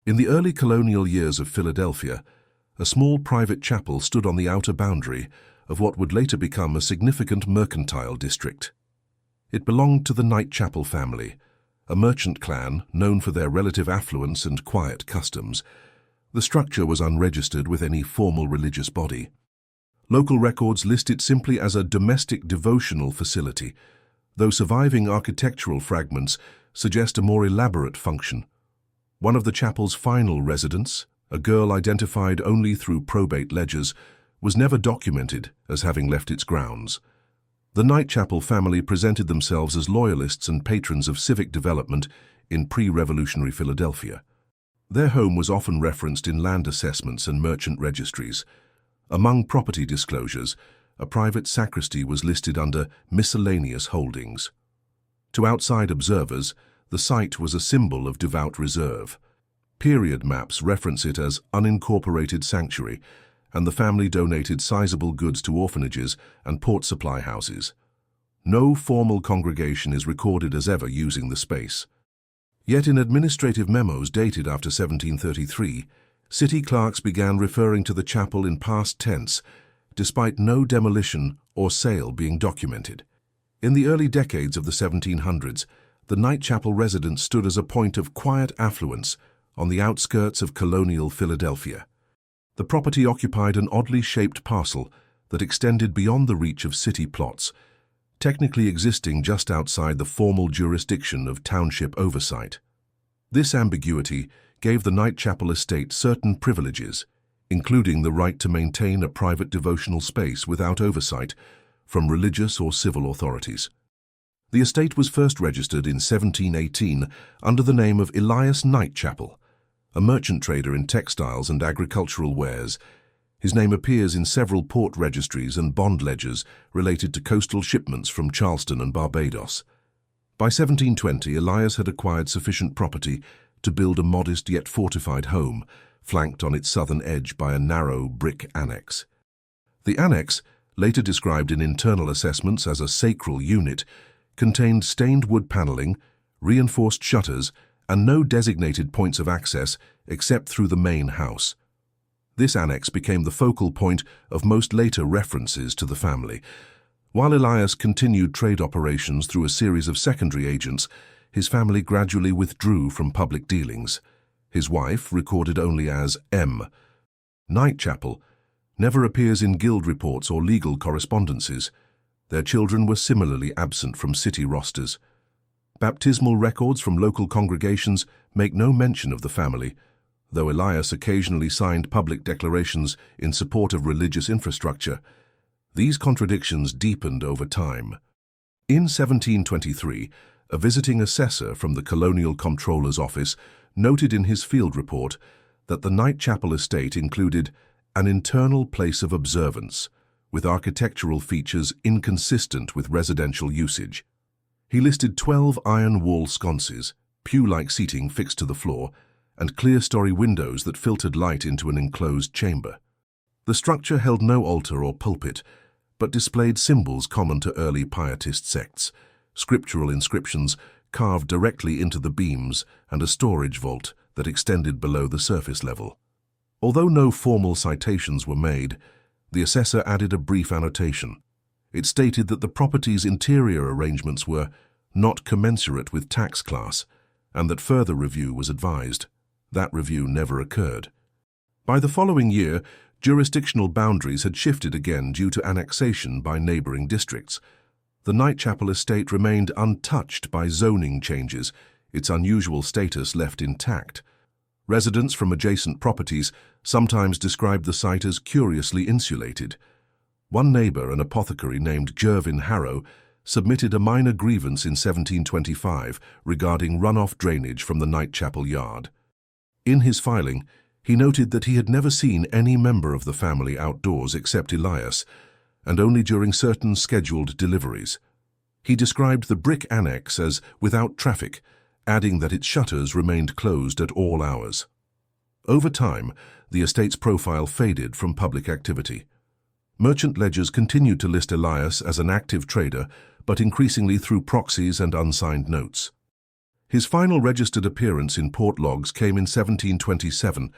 In the early colonial years of Philadelphia, a small private chapel stood on the outer boundary of what would later become a significant mercantile district. It belonged to the Nightchapel family, a merchant clan known for their relative affluence and quiet customs. The structure was unregistered with any formal religious body. Local records list it simply as a domestic devotional facility, though surviving architectural fragments suggest a more elaborate function. One of the chapel's final residents, a girl identified only through probate ledgers, was never documented as having left its grounds. The Nightchapel family presented themselves as loyalists and patrons of civic development in pre-revolutionary Philadelphia. Their home was often referenced in land assessments and merchant registries. Among property disclosures, a private sacristy was listed under miscellaneous holdings. To outside observers, the site was a symbol of devout reserve. Period maps reference it as unincorporated sanctuary, and the family donated sizable goods to orphanages and port supply houses. No formal congregation is recorded as ever using the space. Yet in administrative memos dated after 1733, city clerks began referring to the chapel in past tense, despite no demolition or sale being documented. In the early decades of the 1700s, the Nightchapel residence stood as a point of quiet affluence on the outskirts of colonial Philadelphia. The property occupied an oddly shaped parcel that extended beyond the reach of city plots, technically existing just outside the formal jurisdiction of township oversight. This ambiguity gave the Nightchapel estate certain privileges, including the right to maintain a private devotional space without oversight from religious or civil authorities. The estate was first registered in 1718 under the name of Elias Nightchapel, a merchant trader in textiles and agricultural wares. His name appears in several port registries and bond ledgers related to coastal shipments from Charleston and Barbados. By 1720, Elias had acquired sufficient property to build a modest yet fortified home, flanked on its southern edge by a narrow brick annex. The annex, later described in internal assessments as a sacral unit, contained stained wood paneling, reinforced shutters, and no designated points of access except through the main house. This annex became the focal point of most later references to the family. While Elias continued trade operations through a series of secondary agents, his family gradually withdrew from public dealings. His wife, recorded only as M. Nightchapel, never appears in guild reports or legal correspondences. Their children were similarly absent from city rosters. Baptismal records from local congregations make no mention of the family, though Elias occasionally signed public declarations in support of religious infrastructure. These contradictions deepened over time. In 1723, a visiting assessor from the Colonial Comptroller's Office noted in his field report that the Nightchapel estate included an internal place of observance, with architectural features inconsistent with residential usage. He listed 12 iron wall sconces, pew-like seating fixed to the floor, and clerestory windows that filtered light into an enclosed chamber. The structure held no altar or pulpit, but displayed symbols common to early pietist sects, scriptural inscriptions carved directly into the beams, and a storage vault that extended below the surface level. Although no formal citations were made, the assessor added a brief annotation. It stated that the property's interior arrangements were not commensurate with tax class, and that further review was advised. That review never occurred. By the following year, jurisdictional boundaries had shifted again due to annexation by neighboring districts. The Nightchapel estate remained untouched by zoning changes, its unusual status left intact. Residents from adjacent properties sometimes described the site as curiously insulated. One neighbor, an apothecary named Jervin Harrow, submitted a minor grievance in 1725 regarding runoff drainage from the Nightchapel yard. In his filing, he noted that he had never seen any member of the family outdoors except Elias, and only during certain scheduled deliveries. He described the brick annex as without traffic, adding that its shutters remained closed at all hours. Over time, the estate's profile faded from public activity. Merchant ledgers continued to list Elias as an active trader, but increasingly through proxies and unsigned notes. His final registered appearance in port logs came in 1727,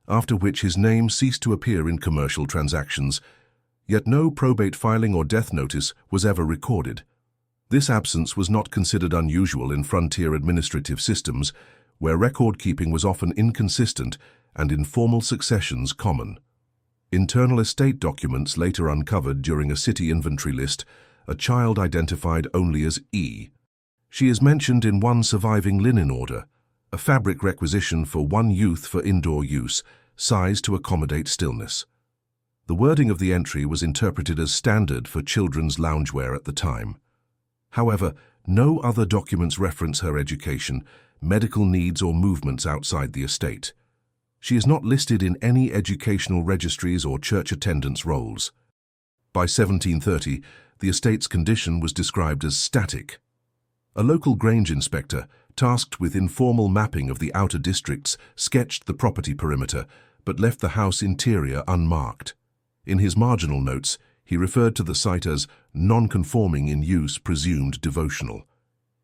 after which his name ceased to appear in commercial transactions, yet no probate filing or death notice was ever recorded. This absence was not considered unusual in frontier administrative systems, where record-keeping was often inconsistent and informal successions common. Internal estate documents later uncovered during a city inventory list a child identified only as E. She is mentioned in one surviving linen order, a fabric requisition for one youth for indoor use, sized to accommodate stillness. The wording of the entry was interpreted as standard for children's loungewear at the time. However, no other documents reference her education, medical needs or movements outside the estate. She is not listed in any educational registries or church attendance rolls. By 1730, the estate's condition was described as static. A local Grange inspector, tasked with informal mapping of the outer districts, sketched the property perimeter, but left the house interior unmarked. In his marginal notes, he referred to the site as non-conforming in use presumed devotional.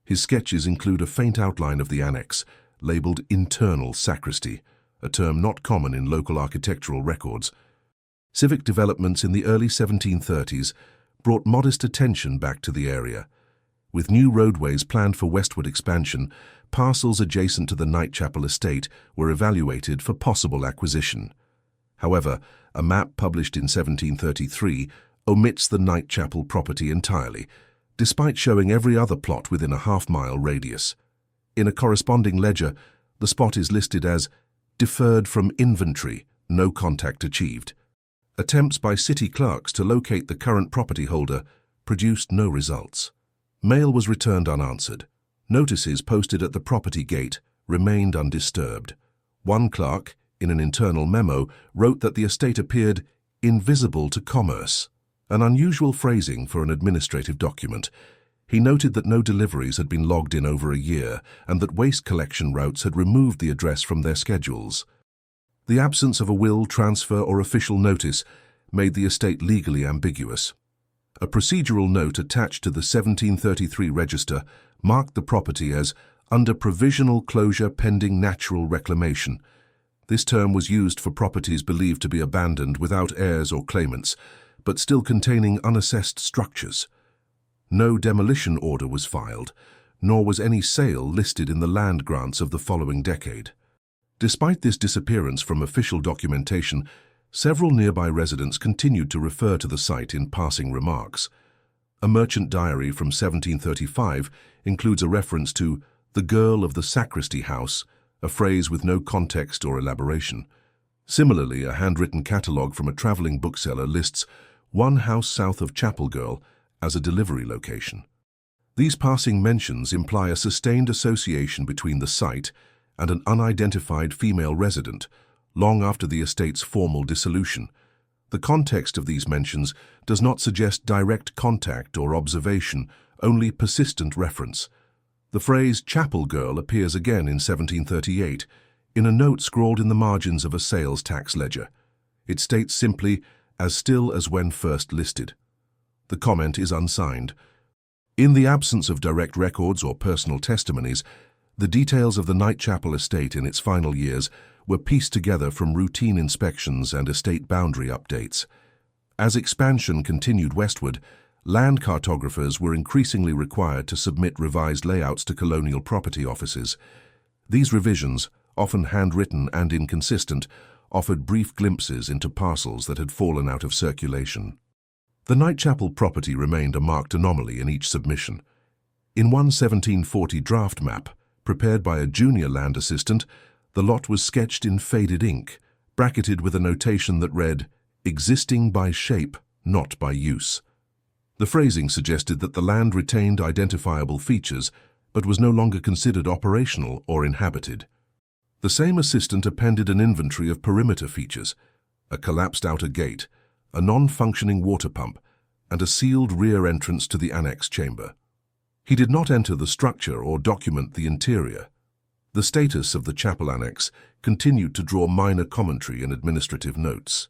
His sketches include a faint outline of the annex, labeled internal sacristy, a term not common in local architectural records. Civic developments in the early 1730s brought modest attention back to the area. With new roadways planned for westward expansion, parcels adjacent to the Nightchapel estate were evaluated for possible acquisition. However, a map published in 1733 omits the Nightchapel property entirely, despite showing every other plot within a half-mile radius. In a corresponding ledger, the spot is listed as deferred from inventory, no contact achieved. Attempts by city clerks to locate the current property holder produced no results. Mail was returned unanswered. Notices posted at the property gate remained undisturbed. One clerk, in an internal memo, wrote that the estate appeared invisible to commerce, an unusual phrasing for an administrative document. He noted that no deliveries had been logged in over a year and that waste collection routes had removed the address from their schedules. The absence of a will, transfer, or official notice made the estate legally ambiguous. A procedural note attached to the 1733 register marked the property as under provisional closure pending natural reclamation. This term was used for properties believed to be abandoned without heirs or claimants, but still containing unassessed structures. No demolition order was filed, nor was any sale listed in the land grants of the following decade. Despite this disappearance from official documentation, several nearby residents continued to refer to the site in passing remarks. A merchant diary from 1735 includes a reference to the girl of the Sacristy house, a phrase with no context or elaboration. Similarly, a handwritten catalogue from a travelling bookseller lists one house south of Chapel Girl as a delivery location. These passing mentions imply a sustained association between the site and an unidentified female resident, long after the estate's formal dissolution. The context of these mentions does not suggest direct contact or observation, only persistent reference. The phrase "chapel girl" appears again in 1738, in a note scrawled in the margins of a sales tax ledger. It states simply, "as still as when first listed." The comment is unsigned. In the absence of direct records or personal testimonies, the details of the Nightchapel estate in its final years were pieced together from routine inspections and estate boundary updates. As expansion continued westward, land cartographers were increasingly required to submit revised layouts to colonial property offices. These revisions, often handwritten and inconsistent, offered brief glimpses into parcels that had fallen out of circulation. The Nightchapel property remained a marked anomaly in each submission. In one 1740 draft map, prepared by a junior land assistant, the lot was sketched in faded ink, bracketed with a notation that read, "existing by shape, not by use." The phrasing suggested that the land retained identifiable features, but was no longer considered operational or inhabited. The same assistant appended an inventory of perimeter features, a collapsed outer gate, a non-functioning water pump, and a sealed rear entrance to the annex chamber. He did not enter the structure or document the interior. The status of the chapel annex continued to draw minor commentary and administrative notes.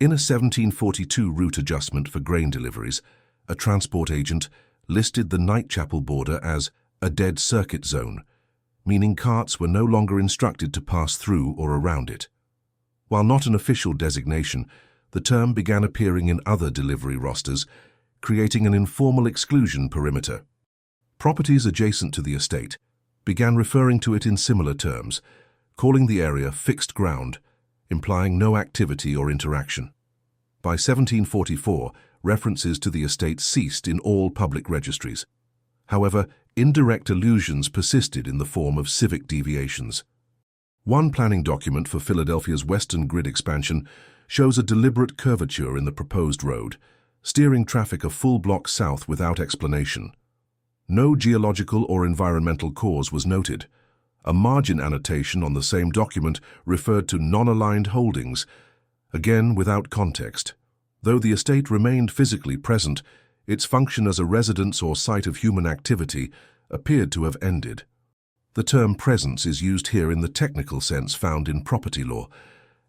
In a 1742 route adjustment for grain deliveries, a transport agent listed the Nightchapel border as a dead circuit zone, meaning carts were no longer instructed to pass through or around it. While not an official designation, the term began appearing in other delivery rosters, creating an informal exclusion perimeter. Properties adjacent to the estate began referring to it in similar terms, calling the area fixed ground, implying no activity or interaction. By 1744, references to the estate ceased in all public registries. However, indirect allusions persisted in the form of civic deviations. One planning document for Philadelphia's western grid expansion shows a deliberate curvature in the proposed road, steering traffic a full block south without explanation. No geological or environmental cause was noted. A margin annotation on the same document referred to non-aligned holdings, again without context. Though the estate remained physically present, its function as a residence or site of human activity appeared to have ended. The term presence is used here in the technical sense found in property law,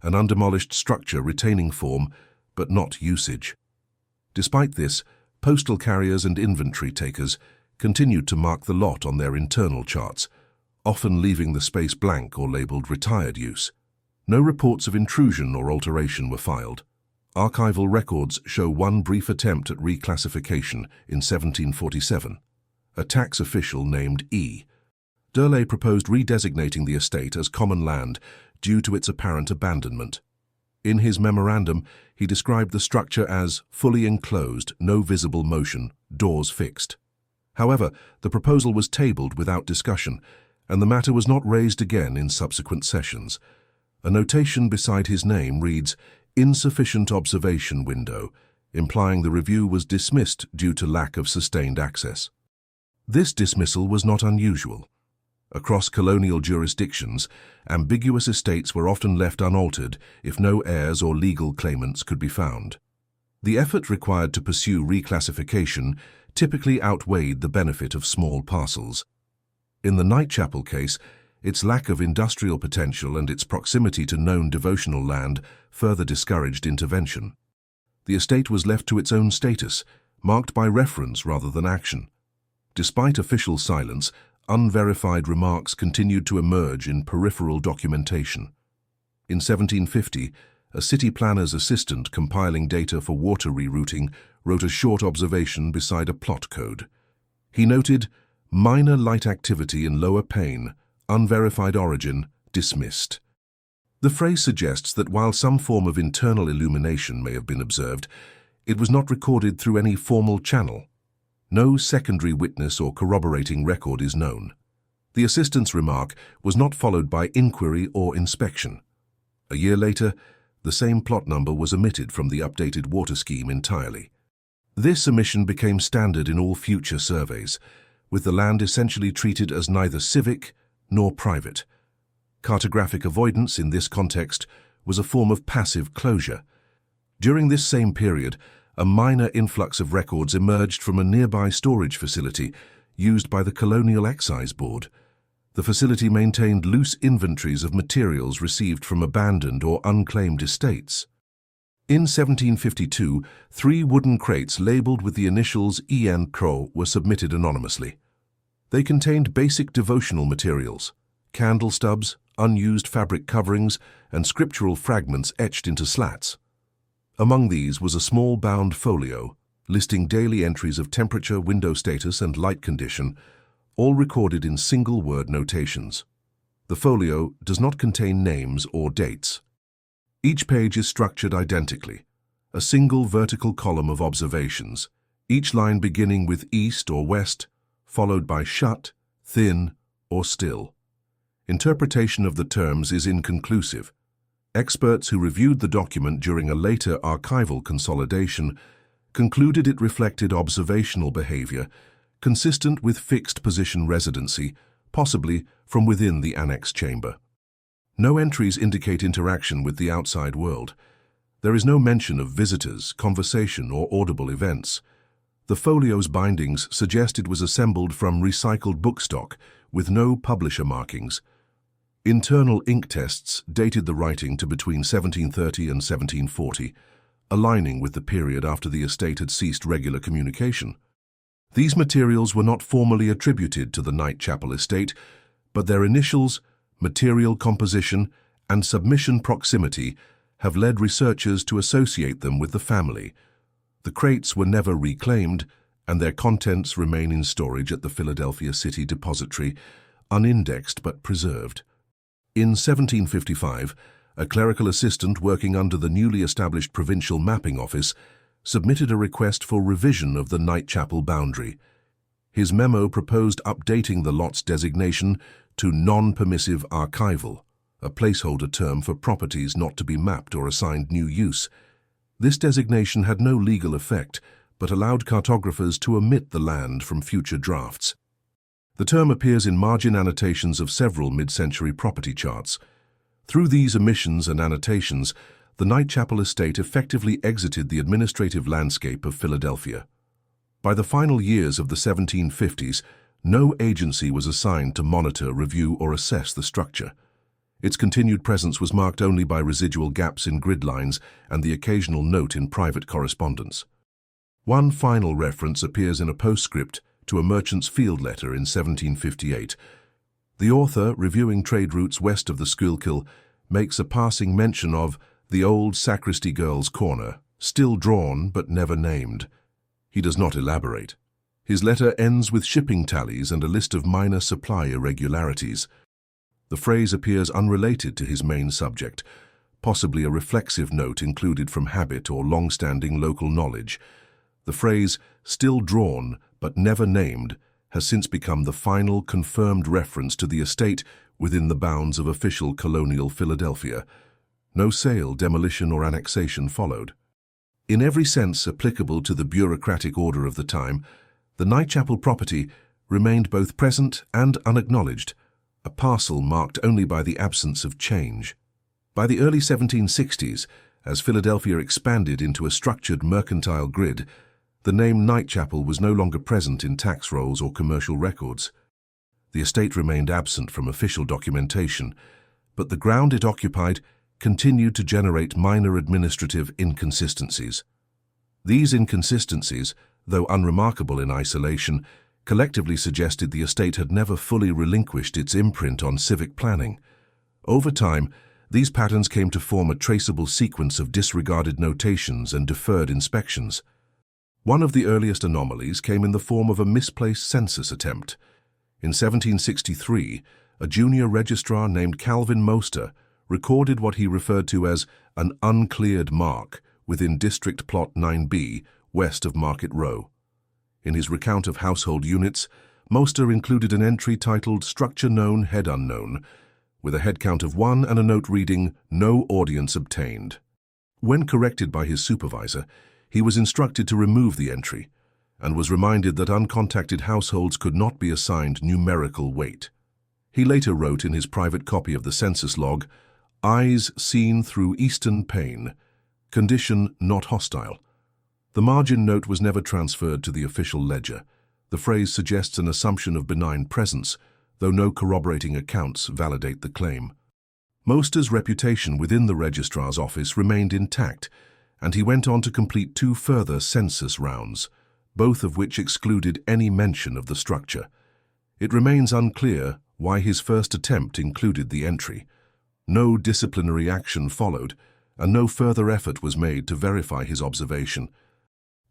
an undemolished structure retaining form, but not usage. Despite this, postal carriers and inventory takers continued to mark the lot on their internal charts, often leaving the space blank or labeled retired use. No reports of intrusion or alteration were filed. Archival records show one brief attempt at reclassification in 1747. A tax official named E. Durley proposed redesignating the estate as common land due to its apparent abandonment. In his memorandum, he described the structure as fully enclosed, no visible motion, doors fixed. However, the proposal was tabled without discussion, and the matter was not raised again in subsequent sessions. A notation beside his name reads, "Insufficient observation window," implying the review was dismissed due to lack of sustained access. This dismissal was not unusual. Across colonial jurisdictions, ambiguous estates were often left unaltered if no heirs or legal claimants could be found. The effort required to pursue reclassification typically outweighed the benefit of small parcels. In the Nightchapel case, its lack of industrial potential and its proximity to known devotional land further discouraged intervention. The estate was left to its own status, marked by reference rather than action. Despite official silence, unverified remarks continued to emerge in peripheral documentation. In 1750, a city planner's assistant compiling data for water rerouting wrote a short observation beside a plot code. He noted, "Minor light activity in Lower Pane, unverified origin, dismissed." The phrase suggests that while some form of internal illumination may have been observed, it was not recorded through any formal channel. No secondary witness or corroborating record is known. The assistant's remark was not followed by inquiry or inspection. A year later, the same plot number was omitted from the updated water scheme entirely. This omission became standard in all future surveys, with the land essentially treated as neither civic nor private. Cartographic avoidance in this context was a form of passive closure. During this same period, a minor influx of records emerged from a nearby storage facility used by the Colonial Excise Board. The facility maintained loose inventories of materials received from abandoned or unclaimed estates. In 1752, 3 wooden crates labeled with the initials E.N. Crow were submitted anonymously. They contained basic devotional materials, candle stubs, unused fabric coverings, and scriptural fragments etched into slats. Among these was a small bound folio, listing daily entries of temperature, window status, and light condition, all recorded in single-word notations. The folio does not contain names or dates. Each page is structured identically, a single vertical column of observations, each line beginning with east or west, followed by shut, thin, or still. Interpretation of the terms is inconclusive. Experts who reviewed the document during a later archival consolidation concluded it reflected observational behavior consistent with fixed position residency, possibly from within the annex chamber. No entries indicate interaction with the outside world. There is no mention of visitors, conversation, or audible events. The folio's bindings suggest it was assembled from recycled bookstock with no publisher markings. Internal ink tests dated the writing to between 1730 and 1740, aligning with the period after the estate had ceased regular communication. These materials were not formally attributed to the Nightchapel estate, but their initials, material composition, and submission proximity have led researchers to associate them with the family. The crates were never reclaimed, and their contents remain in storage at the Philadelphia City Depository, unindexed but preserved. In 1755, a clerical assistant working under the newly established Provincial Mapping Office submitted a request for revision of the Nightchapel boundary. His memo proposed updating the lot's designation to non-permissive archival, a placeholder term for properties not to be mapped or assigned new use. This designation had no legal effect, but allowed cartographers to omit the land from future drafts. The term appears in margin annotations of several mid-century property charts. Through these omissions and annotations, the Nightchapel estate effectively exited the administrative landscape of Philadelphia. By the final years of the 1750s, no agency was assigned to monitor, review, or assess the structure. Its continued presence was marked only by residual gaps in grid lines and the occasional note in private correspondence. One final reference appears in a postscript to a merchant's field letter in 1758. The author, reviewing trade routes west of the Schuylkill, makes a passing mention of the old Sacristy girls' corner, still drawn but never named. He does not elaborate. His letter ends with shipping tallies and a list of minor supply irregularities. The phrase appears unrelated to his main subject, possibly a reflexive note included from habit or long-standing local knowledge. The phrase, still drawn but never named, has since become the final confirmed reference to the estate within the bounds of official colonial Philadelphia. No sale, demolition, or annexation followed. In every sense applicable to the bureaucratic order of the time, the Nightchapel property remained both present and unacknowledged, a parcel marked only by the absence of change. By the early 1760s, as Philadelphia expanded into a structured mercantile grid, the name Nightchapel was no longer present in tax rolls or commercial records. The estate remained absent from official documentation, but the ground it occupied continued to generate minor administrative inconsistencies. These inconsistencies, though unremarkable in isolation, collectively suggested the estate had never fully relinquished its imprint on civic planning. Over time, these patterns came to form a traceable sequence of disregarded notations and deferred inspections. One of the earliest anomalies came in the form of a misplaced census attempt. In 1763, a junior registrar named Calvin Moster recorded what he referred to as an uncleared mark within District Plot 9B, west of Market Row. In his recount of household units, Moster included an entry titled Structure Known, Head Unknown, with a head count of 1 and a note reading, No audience obtained. When corrected by his supervisor, he was instructed to remove the entry and was reminded that uncontacted households could not be assigned numerical weight. He later wrote in his private copy of the census log, Eyes seen through eastern pane, condition not hostile. The margin note was never transferred to the official ledger. The phrase suggests an assumption of benign presence, though no corroborating accounts validate the claim. Moster's reputation within the registrar's office remained intact, and he went on to complete 2 further census rounds, both of which excluded any mention of the structure. It remains unclear why his first attempt included the entry. No disciplinary action followed, and no further effort was made to verify his observation.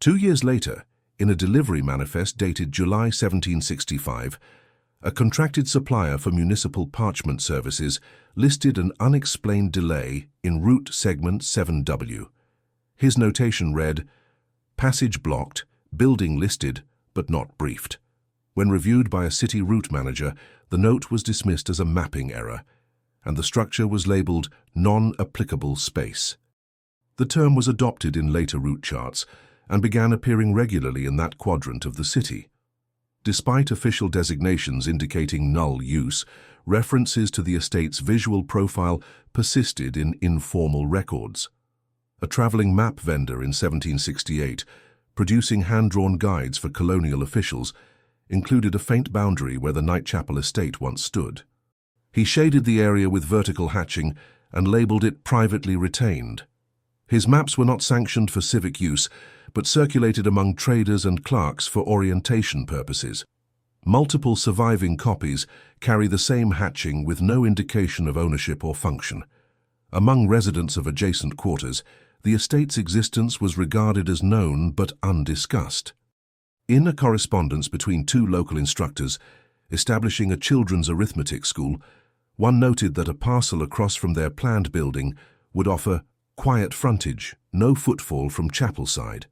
2 years later, in a delivery manifest dated July 1765, a contracted supplier for municipal parchment services listed an unexplained delay in route segment 7W. His notation read, Passage blocked, building listed, but not briefed. When reviewed by a city route manager, the note was dismissed as a mapping error, and the structure was labeled non-applicable space. The term was adopted in later route charts and began appearing regularly in that quadrant of the city. Despite official designations indicating null use, references to the estate's visual profile persisted in informal records. A traveling map vendor in 1768, producing hand-drawn guides for colonial officials, included a faint boundary where the Nightchapel estate once stood. He shaded the area with vertical hatching and labeled it privately retained. His maps were not sanctioned for civic use, but circulated among traders and clerks for orientation purposes. Multiple surviving copies carry the same hatching with no indication of ownership or function. Among residents of adjacent quarters, the estate's existence was regarded as known but undiscussed. In a correspondence between two local instructors establishing a children's arithmetic school, one noted that a parcel across from their planned building would offer quiet frontage, no footfall from chapel side.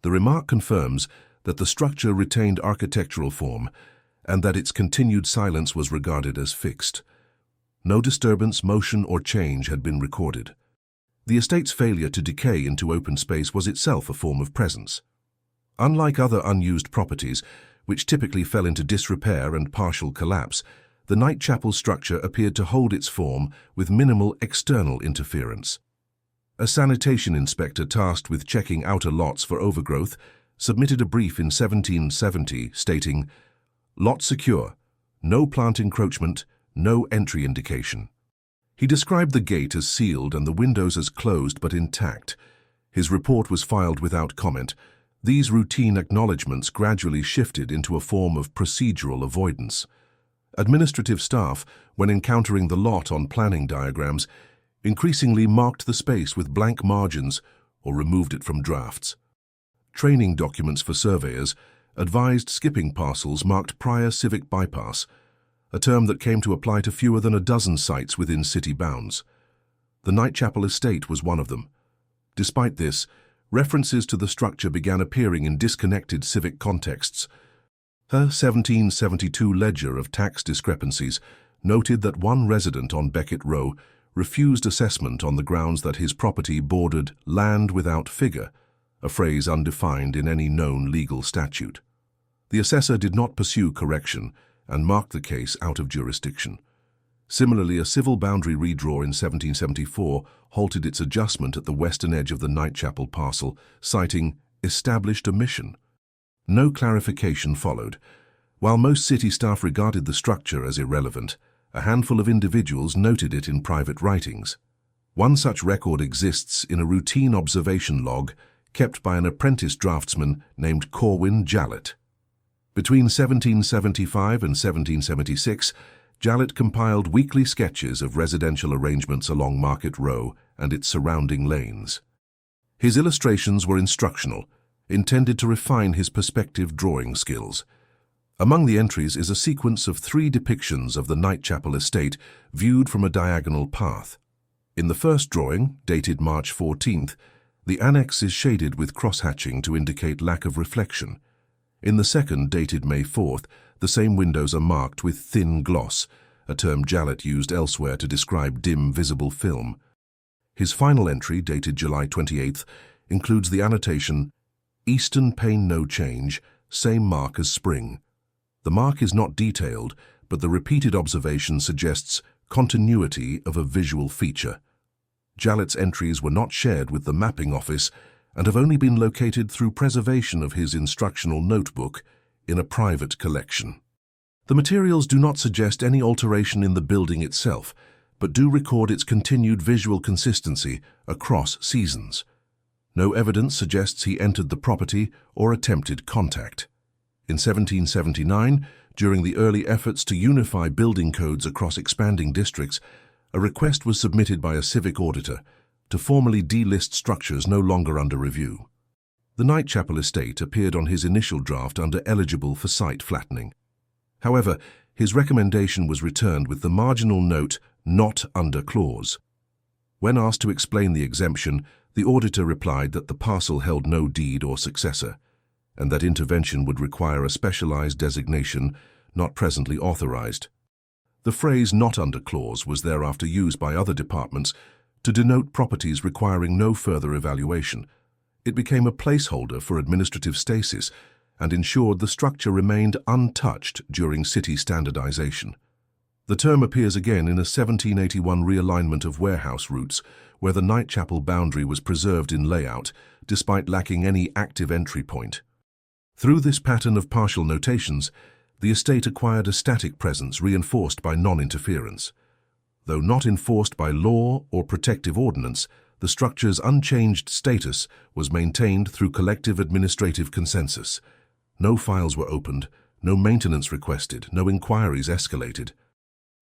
The remark confirms that the structure retained architectural form and that its continued silence was regarded as fixed. No disturbance, motion, or change had been recorded. The estate's failure to decay into open space was itself a form of presence. Unlike other unused properties, which typically fell into disrepair and partial collapse, the Nightchapel structure appeared to hold its form with minimal external interference. A sanitation inspector tasked with checking outer lots for overgrowth submitted a brief in 1770 stating, "Lot secure, no plant encroachment, no entry indication." He described the gate as sealed and the windows as closed but intact. His report was filed without comment. These routine acknowledgements gradually shifted into a form of procedural avoidance. Administrative staff, when encountering the lot on planning diagrams, increasingly marked the space with blank margins or removed it from drafts. Training documents for surveyors advised skipping parcels marked prior civic bypass, a term that came to apply to fewer than a dozen sites within city bounds. The Nightchapel estate was one of them. Despite this, references to the structure began appearing in disconnected civic contexts. Her 1772 ledger of tax discrepancies noted that one resident on Beckett Row refused assessment on the grounds that his property bordered land without figure, a phrase undefined in any known legal statute. The assessor did not pursue correction and marked the case out of jurisdiction. Similarly, a civil boundary redraw in 1774 halted its adjustment at the western edge of the Nightchapel parcel, citing established omission. No clarification followed. While most city staff regarded the structure as irrelevant, a handful of individuals noted it in private writings. One such record exists in a routine observation log kept by an apprentice draftsman named Corwin Jallet. Between 1775 and 1776, Jallet compiled weekly sketches of residential arrangements along Market Row and its surrounding lanes. His illustrations were instructional, intended to refine his perspective drawing skills. Among the entries is a sequence of 3 depictions of the Nightchapel estate viewed from a diagonal path. In the first drawing, dated March 14th, the annex is shaded with cross-hatching to indicate lack of reflection. In the second, dated May 4th, the same windows are marked with thin gloss, a term Jallet used elsewhere to describe dim visible film. His final entry, dated July 28th, includes the annotation, "Eastern pane no change, same mark as spring." The mark is not detailed, but the repeated observation suggests continuity of a visual feature. Jallet's entries were not shared with the mapping office and have only been located through preservation of his instructional notebook in a private collection. The materials do not suggest any alteration in the building itself, but do record its continued visual consistency across seasons. No evidence suggests he entered the property or attempted contact. In 1779, during the early efforts to unify building codes across expanding districts, a request was submitted by a civic auditor to formally delist structures no longer under review. The Nightchapel estate appeared on his initial draft under eligible for site flattening. However, his recommendation was returned with the marginal note, "not under clause." When asked to explain the exemption, the auditor replied that the parcel held no deed or successor, and that intervention would require a specialized designation not presently authorized. The phrase "not under clause" was thereafter used by other departments to denote properties requiring no further evaluation. It became a placeholder for administrative stasis and ensured the structure remained untouched during city standardization. The term appears again in a 1781 realignment of warehouse routes, where the Nightchapel boundary was preserved in layout, despite lacking any active entry point. Through this pattern of partial notations, the estate acquired a static presence reinforced by non-interference. Though not enforced by law or protective ordinance, the structure's unchanged status was maintained through collective administrative consensus. No files were opened, no maintenance requested, no inquiries escalated.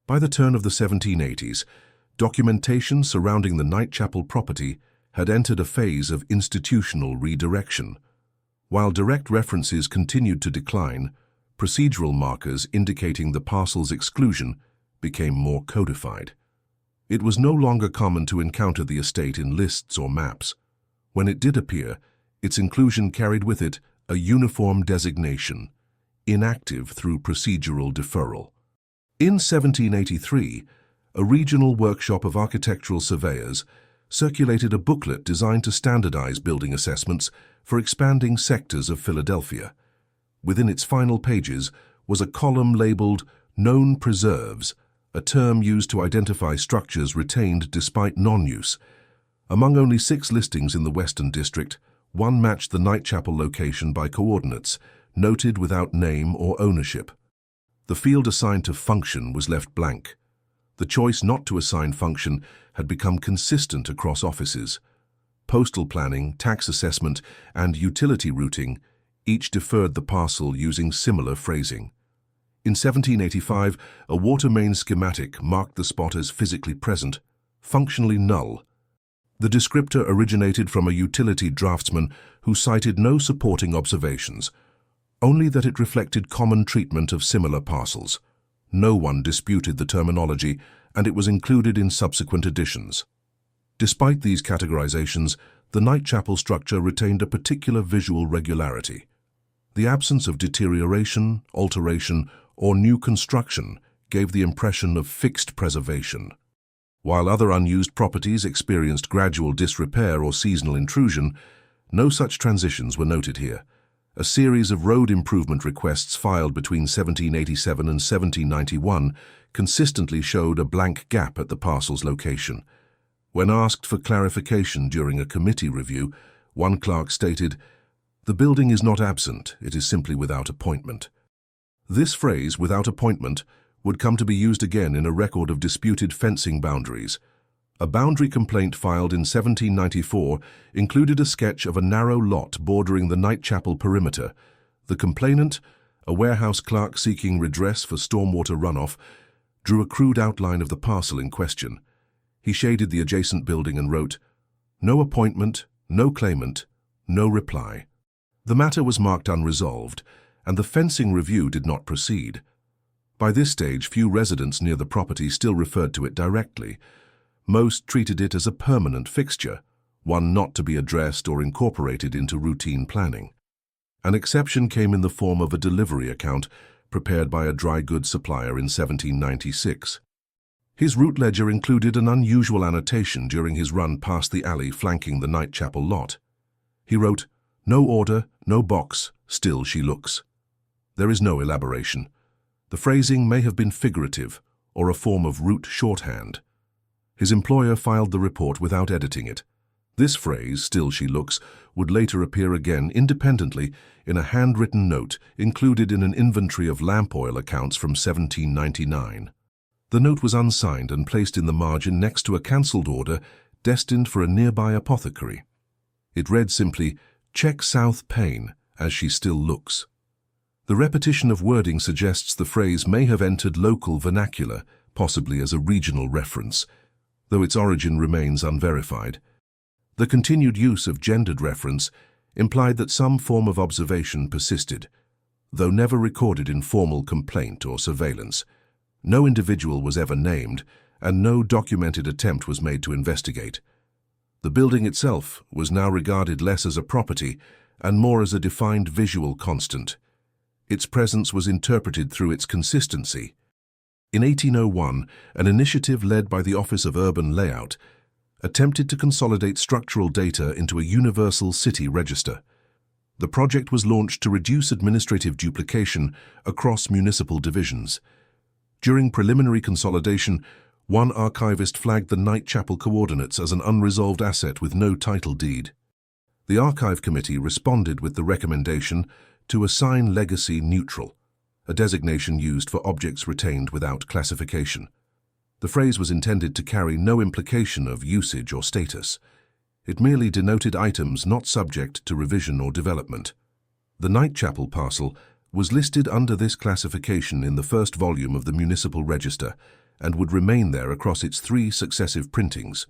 By the turn of the 1780s, documentation surrounding the Nightchapel property had entered a phase of institutional redirection. While direct references continued to decline, procedural markers indicating the parcel's exclusion became more codified. It was no longer common to encounter the estate in lists or maps. When it did appear, its inclusion carried with it a uniform designation, inactive through procedural deferral. In 1783, a regional workshop of architectural surveyors circulated a booklet designed to standardize building assessments for expanding sectors of Philadelphia. Within its final pages was a column labeled "Known Preserves," a term used to identify structures retained despite non-use. Among only 6 listings in the Western District, one matched the Nightchapel location by coordinates, noted without name or ownership. The field assigned to function was left blank. The choice not to assign function had become consistent across offices. Postal planning, tax assessment, and utility routing each deferred the parcel using similar phrasing. In 1785, a water main schematic marked the spot as physically present, functionally null. The descriptor originated from a utility draftsman who cited no supporting observations, only that it reflected common treatment of similar parcels. No one disputed the terminology, and it was included in subsequent editions. Despite these categorizations, the Nightchapel structure retained a particular visual regularity. The absence of deterioration, alteration, or new construction gave the impression of fixed preservation. While other unused properties experienced gradual disrepair or seasonal intrusion, no such transitions were noted here. A series of road improvement requests filed between 1787 and 1791 consistently showed a blank gap at the parcel's location. When asked for clarification during a committee review, one clerk stated, "The building is not absent, it is simply without appointment." This phrase, "without appointment," would come to be used again in a record of disputed fencing boundaries. A boundary complaint filed in 1794 included a sketch of a narrow lot bordering the Nightchapel perimeter. The complainant, a warehouse clerk seeking redress for stormwater runoff, drew a crude outline of the parcel in question. He shaded the adjacent building and wrote, "No appointment, no claimant, no reply." The matter was marked unresolved, and the fencing review did not proceed. By this stage, few residents near the property still referred to it directly. Most treated it as a permanent fixture, one not to be addressed or incorporated into routine planning. An exception came in the form of a delivery account prepared by a dry goods supplier in 1796. His route ledger included an unusual annotation during his run past the alley flanking the Nightchapel lot. He wrote, "No order, no box, still she looks." There is no elaboration. The phrasing may have been figurative or a form of route shorthand. His employer filed the report without editing it. This phrase, "still she looks," would later appear again independently in a handwritten note included in an inventory of lamp oil accounts from 1799. The note was unsigned and placed in the margin next to a cancelled order destined for a nearby apothecary. It read simply, "Check South Pane, as she still looks." The repetition of wording suggests the phrase may have entered local vernacular, possibly as a regional reference, though its origin remains unverified. The continued use of gendered reference implied that some form of observation persisted, though never recorded in formal complaint or surveillance. No individual was ever named, and no documented attempt was made to investigate. The building itself was now regarded less as a property and more as a defined visual constant. Its presence was interpreted through its consistency. In 1801, an initiative led by the Office of Urban Layout attempted to consolidate structural data into a universal city register. The project was launched to reduce administrative duplication across municipal divisions. During preliminary consolidation, one archivist flagged the Nightchapel coordinates as an unresolved asset with no title deed. The Archive Committee responded with the recommendation to assign legacy neutral, a designation used for objects retained without classification. The phrase was intended to carry no implication of usage or status. It merely denoted items not subject to revision or development. The Nightchapel parcel was listed under this classification in the first volume of the Municipal Register and would remain there across its 3 successive printings.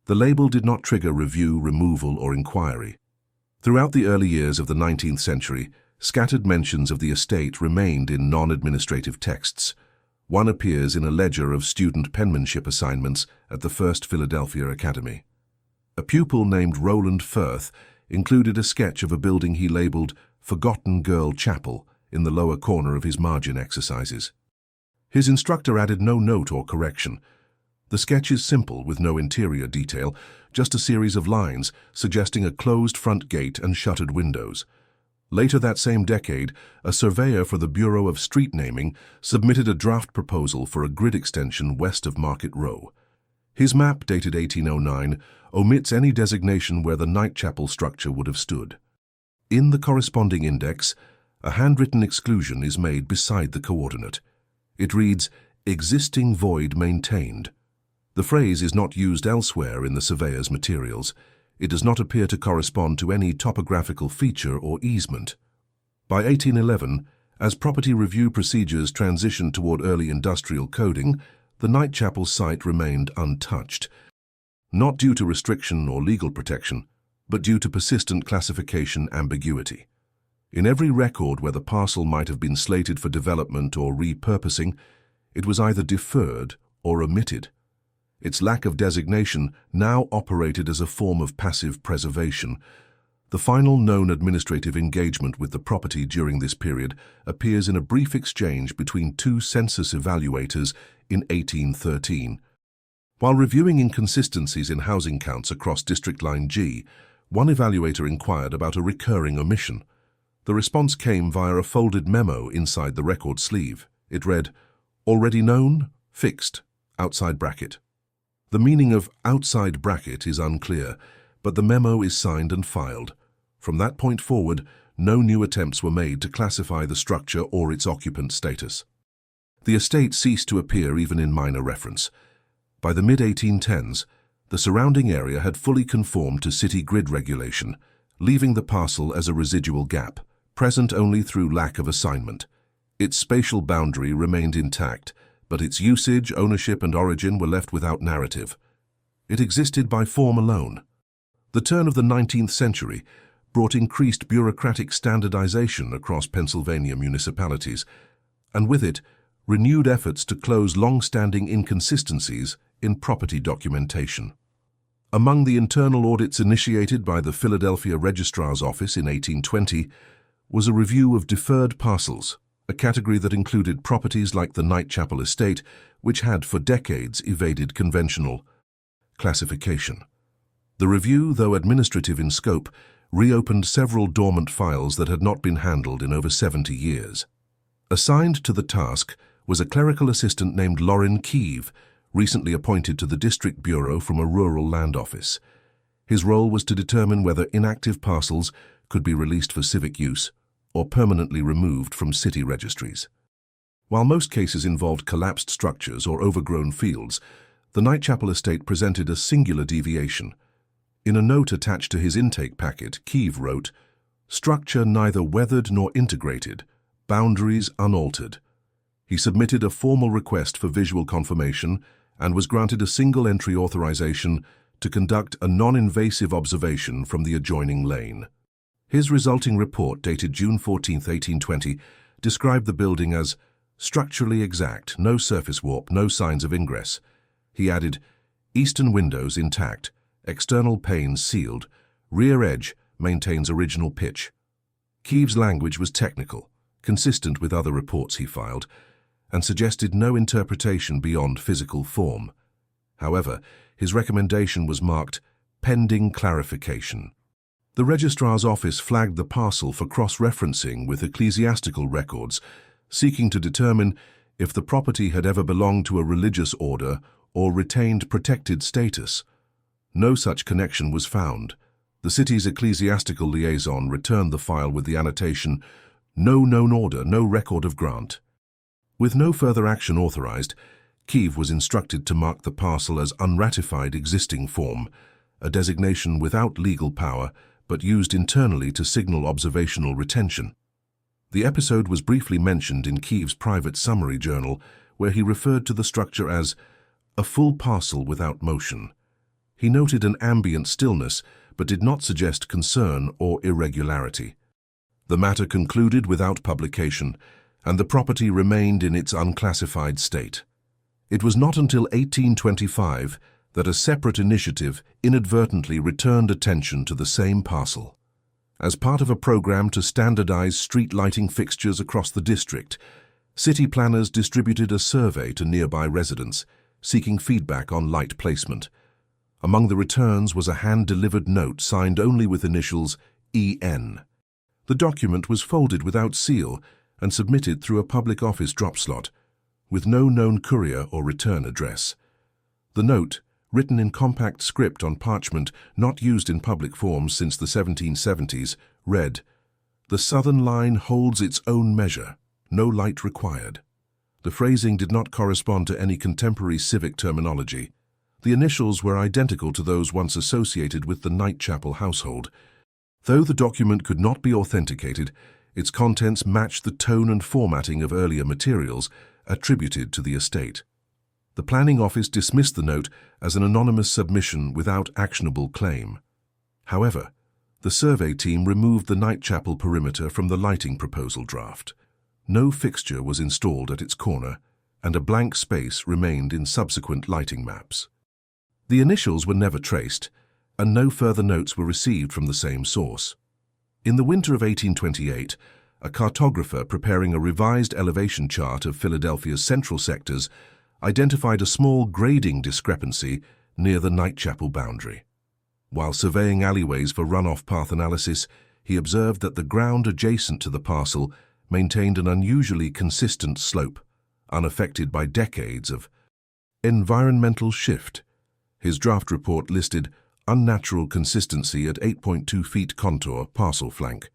The label did not trigger review, removal, or inquiry. Throughout the early years of the 19th century, scattered mentions of the estate remained in non-administrative texts. One appears in a ledger of student penmanship assignments at the First Philadelphia Academy. A pupil named Roland Firth included a sketch of a building he labeled Forgotten Girl Chapel in the lower corner of his margin exercises. His instructor added no note or correction. The sketch is simple with no interior detail, just a series of lines suggesting a closed front gate and shuttered windows. Later that same decade, a surveyor for the Bureau of Street Naming submitted a draft proposal for a grid extension west of Market Row. His map, dated 1809, omits any designation where the Nightchapel structure would have stood. In the corresponding index, a handwritten exclusion is made beside the coordinate. It reads, "Existing void maintained." The phrase is not used elsewhere in the surveyor's materials. It does not appear to correspond to any topographical feature or easement. By 1811, as property review procedures transitioned toward early industrial coding, the Nightchapel site remained untouched, not due to restriction or legal protection, but due to persistent classification ambiguity. In every record where the parcel might have been slated for development or repurposing, it was either deferred or omitted. Its lack of designation now operated as a form of passive preservation. The final known administrative engagement with the property during this period appears in a brief exchange between 2 census evaluators in 1813. While reviewing inconsistencies in housing counts across District Line G, one evaluator inquired about a recurring omission. The response came via a folded memo inside the record sleeve. It read, "Already known, fixed, outside bracket." The meaning of outside bracket is unclear, but the memo is signed and filed. From that point forward, no new attempts were made to classify the structure or its occupant status. The estate ceased to appear even in minor reference. By the mid-1810s, the surrounding area had fully conformed to city grid regulation, leaving the parcel as a residual gap, present only through lack of assignment. Its spatial boundary remained intact, but its usage, ownership, and origin were left without narrative. It existed by form alone. The turn of the 19th century brought increased bureaucratic standardization across Pennsylvania municipalities, and with it, renewed efforts to close long-standing inconsistencies in property documentation. Among the internal audits initiated by the Philadelphia Registrar's Office in 1820 was a review of deferred parcels, a category that included properties like the Nightchapel estate, which had for decades evaded conventional classification. The review, though administrative in scope, reopened several dormant files that had not been handled in over 70 years. Assigned to the task was a clerical assistant named Lorin Keeve, recently appointed to the District Bureau from a rural land office. His role was to determine whether inactive parcels could be released for civic use or permanently removed from city registries. While most cases involved collapsed structures or overgrown fields, the Nightchapel estate presented a singular deviation. In a note attached to his intake packet, Keeve wrote, "Structure neither weathered nor integrated, boundaries unaltered." He submitted a formal request for visual confirmation and was granted a single-entry authorization to conduct a non-invasive observation from the adjoining lane. His resulting report, dated June 14, 1820, described the building as structurally exact, no surface warp, no signs of ingress. He added, "Eastern windows intact, external panes sealed, rear edge maintains original pitch." Keeve's language was technical, consistent with other reports he filed, and suggested no interpretation beyond physical form. However, his recommendation was marked pending clarification. The Registrar's Office flagged the parcel for cross-referencing with ecclesiastical records, seeking to determine if the property had ever belonged to a religious order or retained protected status. No such connection was found. The city's ecclesiastical liaison returned the file with the annotation, "No known order, no record of grant." With no further action authorized, Keeve was instructed to mark the parcel as unratified existing form, a designation without legal power but used internally to signal observational retention. The episode was briefly mentioned in Kieve's private summary journal, where he referred to the structure as a full parcel without motion. He noted an ambient stillness, but did not suggest concern or irregularity. The matter concluded without publication, and the property remained in its unclassified state. It was not until 1825 that a separate initiative inadvertently returned attention to the same parcel. As part of a program to standardize street lighting fixtures across the district, city planners distributed a survey to nearby residents, seeking feedback on light placement. Among the returns was a hand-delivered note signed only with initials EN. The document was folded without seal and submitted through a public office drop slot, with no known courier or return address. The note, written in compact script on parchment not used in public forms since the 1770s, read, "The southern line holds its own measure, no light required." The phrasing did not correspond to any contemporary civic terminology. The initials were identical to those once associated with the Nightchapel household. Though the document could not be authenticated, its contents matched the tone and formatting of earlier materials attributed to the estate. The planning office dismissed the note as an anonymous submission without actionable claim. However, the survey team removed the Nightchapel perimeter from the lighting proposal draft. No fixture was installed at its corner, and a blank space remained in subsequent lighting maps. The initials were never traced, and no further notes were received from the same source. In the winter of 1828, a cartographer preparing a revised elevation chart of Philadelphia's central sectors identified a small grading discrepancy near the Nightchapel boundary. While surveying alleyways for runoff path analysis, he observed that the ground adjacent to the parcel maintained an unusually consistent slope, unaffected by decades of environmental shift. His draft report listed unnatural consistency at 8.2 feet contour parcel flank.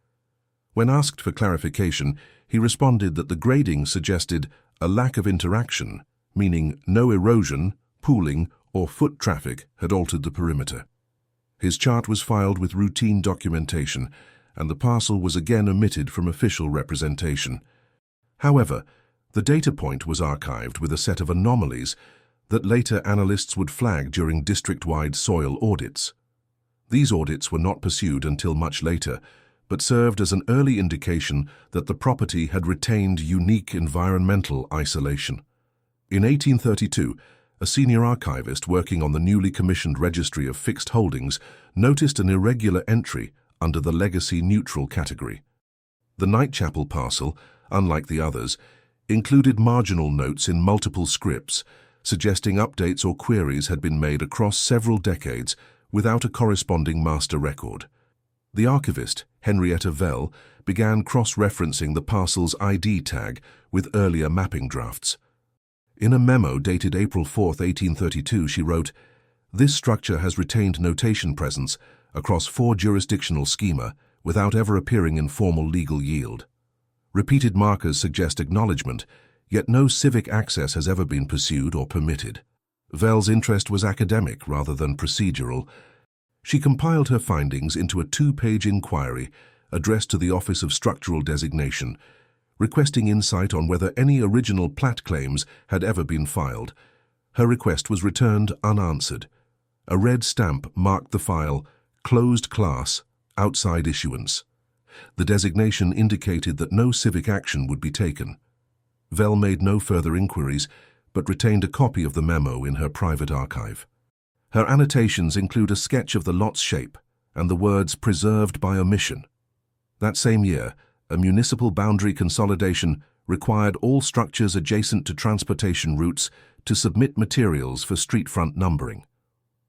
When asked for clarification, he responded that the grading suggested a lack of interaction, meaning no erosion, pooling, or foot traffic had altered the perimeter. His chart was filed with routine documentation, and the parcel was again omitted from official representation. However, the data point was archived with a set of anomalies that later analysts would flag during district-wide soil audits. These audits were not pursued until much later, but served as an early indication that the property had retained unique environmental isolation. In 1832, a senior archivist working on the newly commissioned Registry of Fixed Holdings noticed an irregular entry under the legacy neutral category. The Nightchapel parcel, unlike the others, included marginal notes in multiple scripts, suggesting updates or queries had been made across several decades without a corresponding master record. The archivist, Henrietta Vell, began cross-referencing the parcel's ID tag with earlier mapping drafts. In a memo dated April 4, 1832, she wrote, "This structure has retained notation presence across 4 jurisdictional schema without ever appearing in formal legal yield. Repeated markers suggest acknowledgement, yet no civic access has ever been pursued or permitted." Vell's interest was academic rather than procedural. She compiled her findings into a 2-page inquiry addressed to the Office of Structural Designation, requesting insight on whether any original plat claims had ever been filed. Her request was returned unanswered. A red stamp marked the file "Closed Class, Outside Issuance." The designation indicated that no civic action would be taken. Vell made no further inquiries, but retained a copy of the memo in her private archive. Her annotations include a sketch of the lot's shape and the words "preserved by omission." That same year, a municipal boundary consolidation required all structures adjacent to transportation routes to submit materials for street front numbering.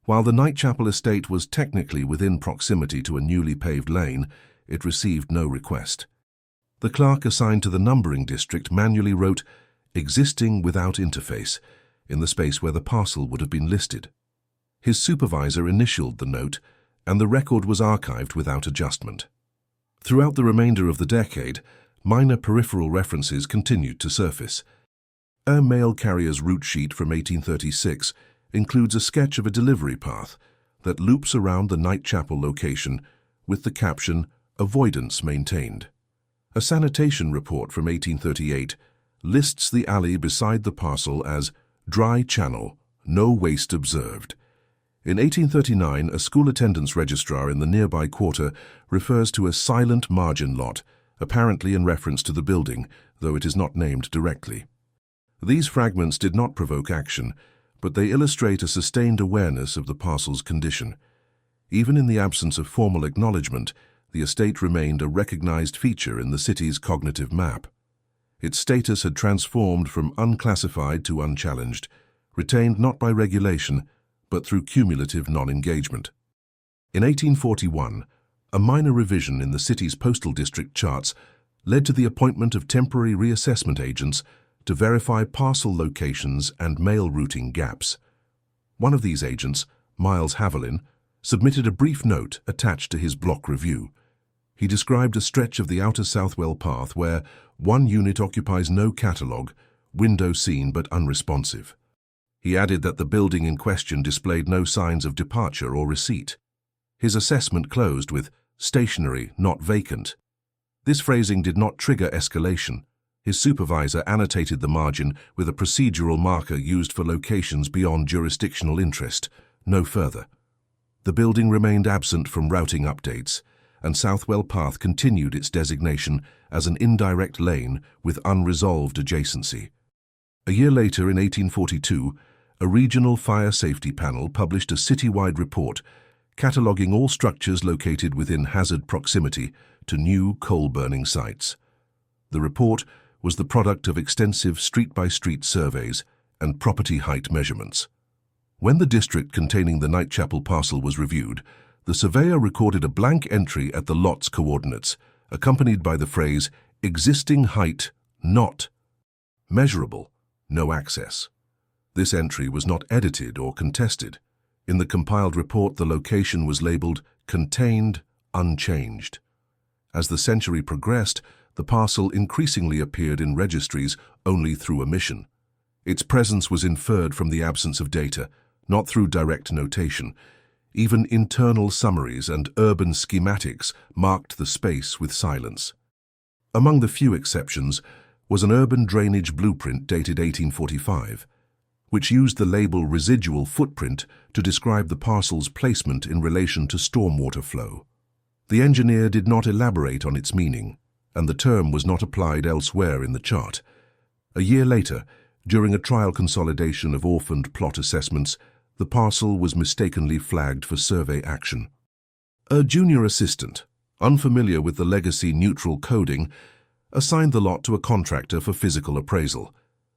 While the Nightchapel estate was technically within proximity to a newly paved lane, it received no request. The clerk assigned to the numbering district manually wrote "existing without interface" in the space where the parcel would have been listed. His supervisor initialed the note, and the record was archived without adjustment. Throughout the remainder of the decade, minor peripheral references continued to surface. A mail carrier's route sheet from 1836 includes a sketch of a delivery path that loops around the Nightchapel location with the caption "Avoidance Maintained." A sanitation report from 1838 lists the alley beside the parcel as dry channel, no waste observed. In 1839, a school attendance registrar in the nearby quarter refers to a silent margin lot, apparently in reference to the building, though it is not named directly. These fragments did not provoke action, but they illustrate a sustained awareness of the parcel's condition. Even in the absence of formal acknowledgement, the estate remained a recognized feature in the city's cognitive map. Its status had transformed from unclassified to unchallenged, retained not by regulation, but through cumulative non-engagement. In 1841, a minor revision in the city's postal district charts led to the appointment of temporary reassessment agents to verify parcel locations and mail routing gaps. One of these agents, Miles Haviland, submitted a brief note attached to his block review. He described a stretch of the outer Southwell path where one unit occupies no catalogue, window seen but unresponsive. He added that the building in question displayed no signs of departure or receipt. His assessment closed with stationary, not vacant. This phrasing did not trigger escalation. His supervisor annotated the margin with a procedural marker used for locations beyond jurisdictional interest, no further. The building remained absent from routing updates, and Southwell Path continued its designation as an indirect lane with unresolved adjacency. A year later, in 1842, a regional fire safety panel published a citywide report cataloguing all structures located within hazard proximity to new coal-burning sites. The report was the product of extensive street-by-street surveys and property height measurements. When the district containing the Nightchapel parcel was reviewed, the surveyor recorded a blank entry at the lot's coordinates, accompanied by the phrase, "existing height, not measurable, no access." This entry was not edited or contested. In the compiled report, the location was labeled "contained, unchanged." As the century progressed, the parcel increasingly appeared in registries only through omission. Its presence was inferred from the absence of data, not through direct notation. Even internal summaries and urban schematics marked the space with silence. Among the few exceptions was an urban drainage blueprint dated 1845, which used the label residual footprint to describe the parcel's placement in relation to stormwater flow. The engineer did not elaborate on its meaning, and the term was not applied elsewhere in the chart. A year later, during a trial consolidation of orphaned plot assessments, the parcel was mistakenly flagged for survey action. A junior assistant, unfamiliar with the legacy-neutral coding, assigned the lot to a contractor for physical appraisal.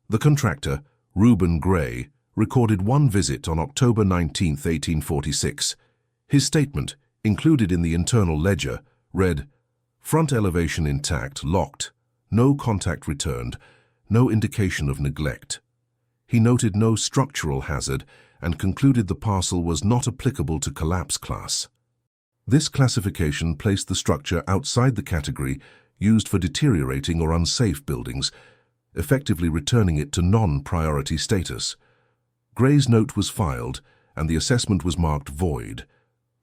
The contractor, Reuben Gray, recorded one visit on October 19, 1846. His statement, included in the internal ledger, read, "Front elevation intact, locked, no contact returned, no indication of neglect." He noted no structural hazard and concluded the parcel was not applicable to collapse class. This classification placed the structure outside the category used for deteriorating or unsafe buildings, effectively returning it to non-priority status. Gray's note was filed, and the assessment was marked void.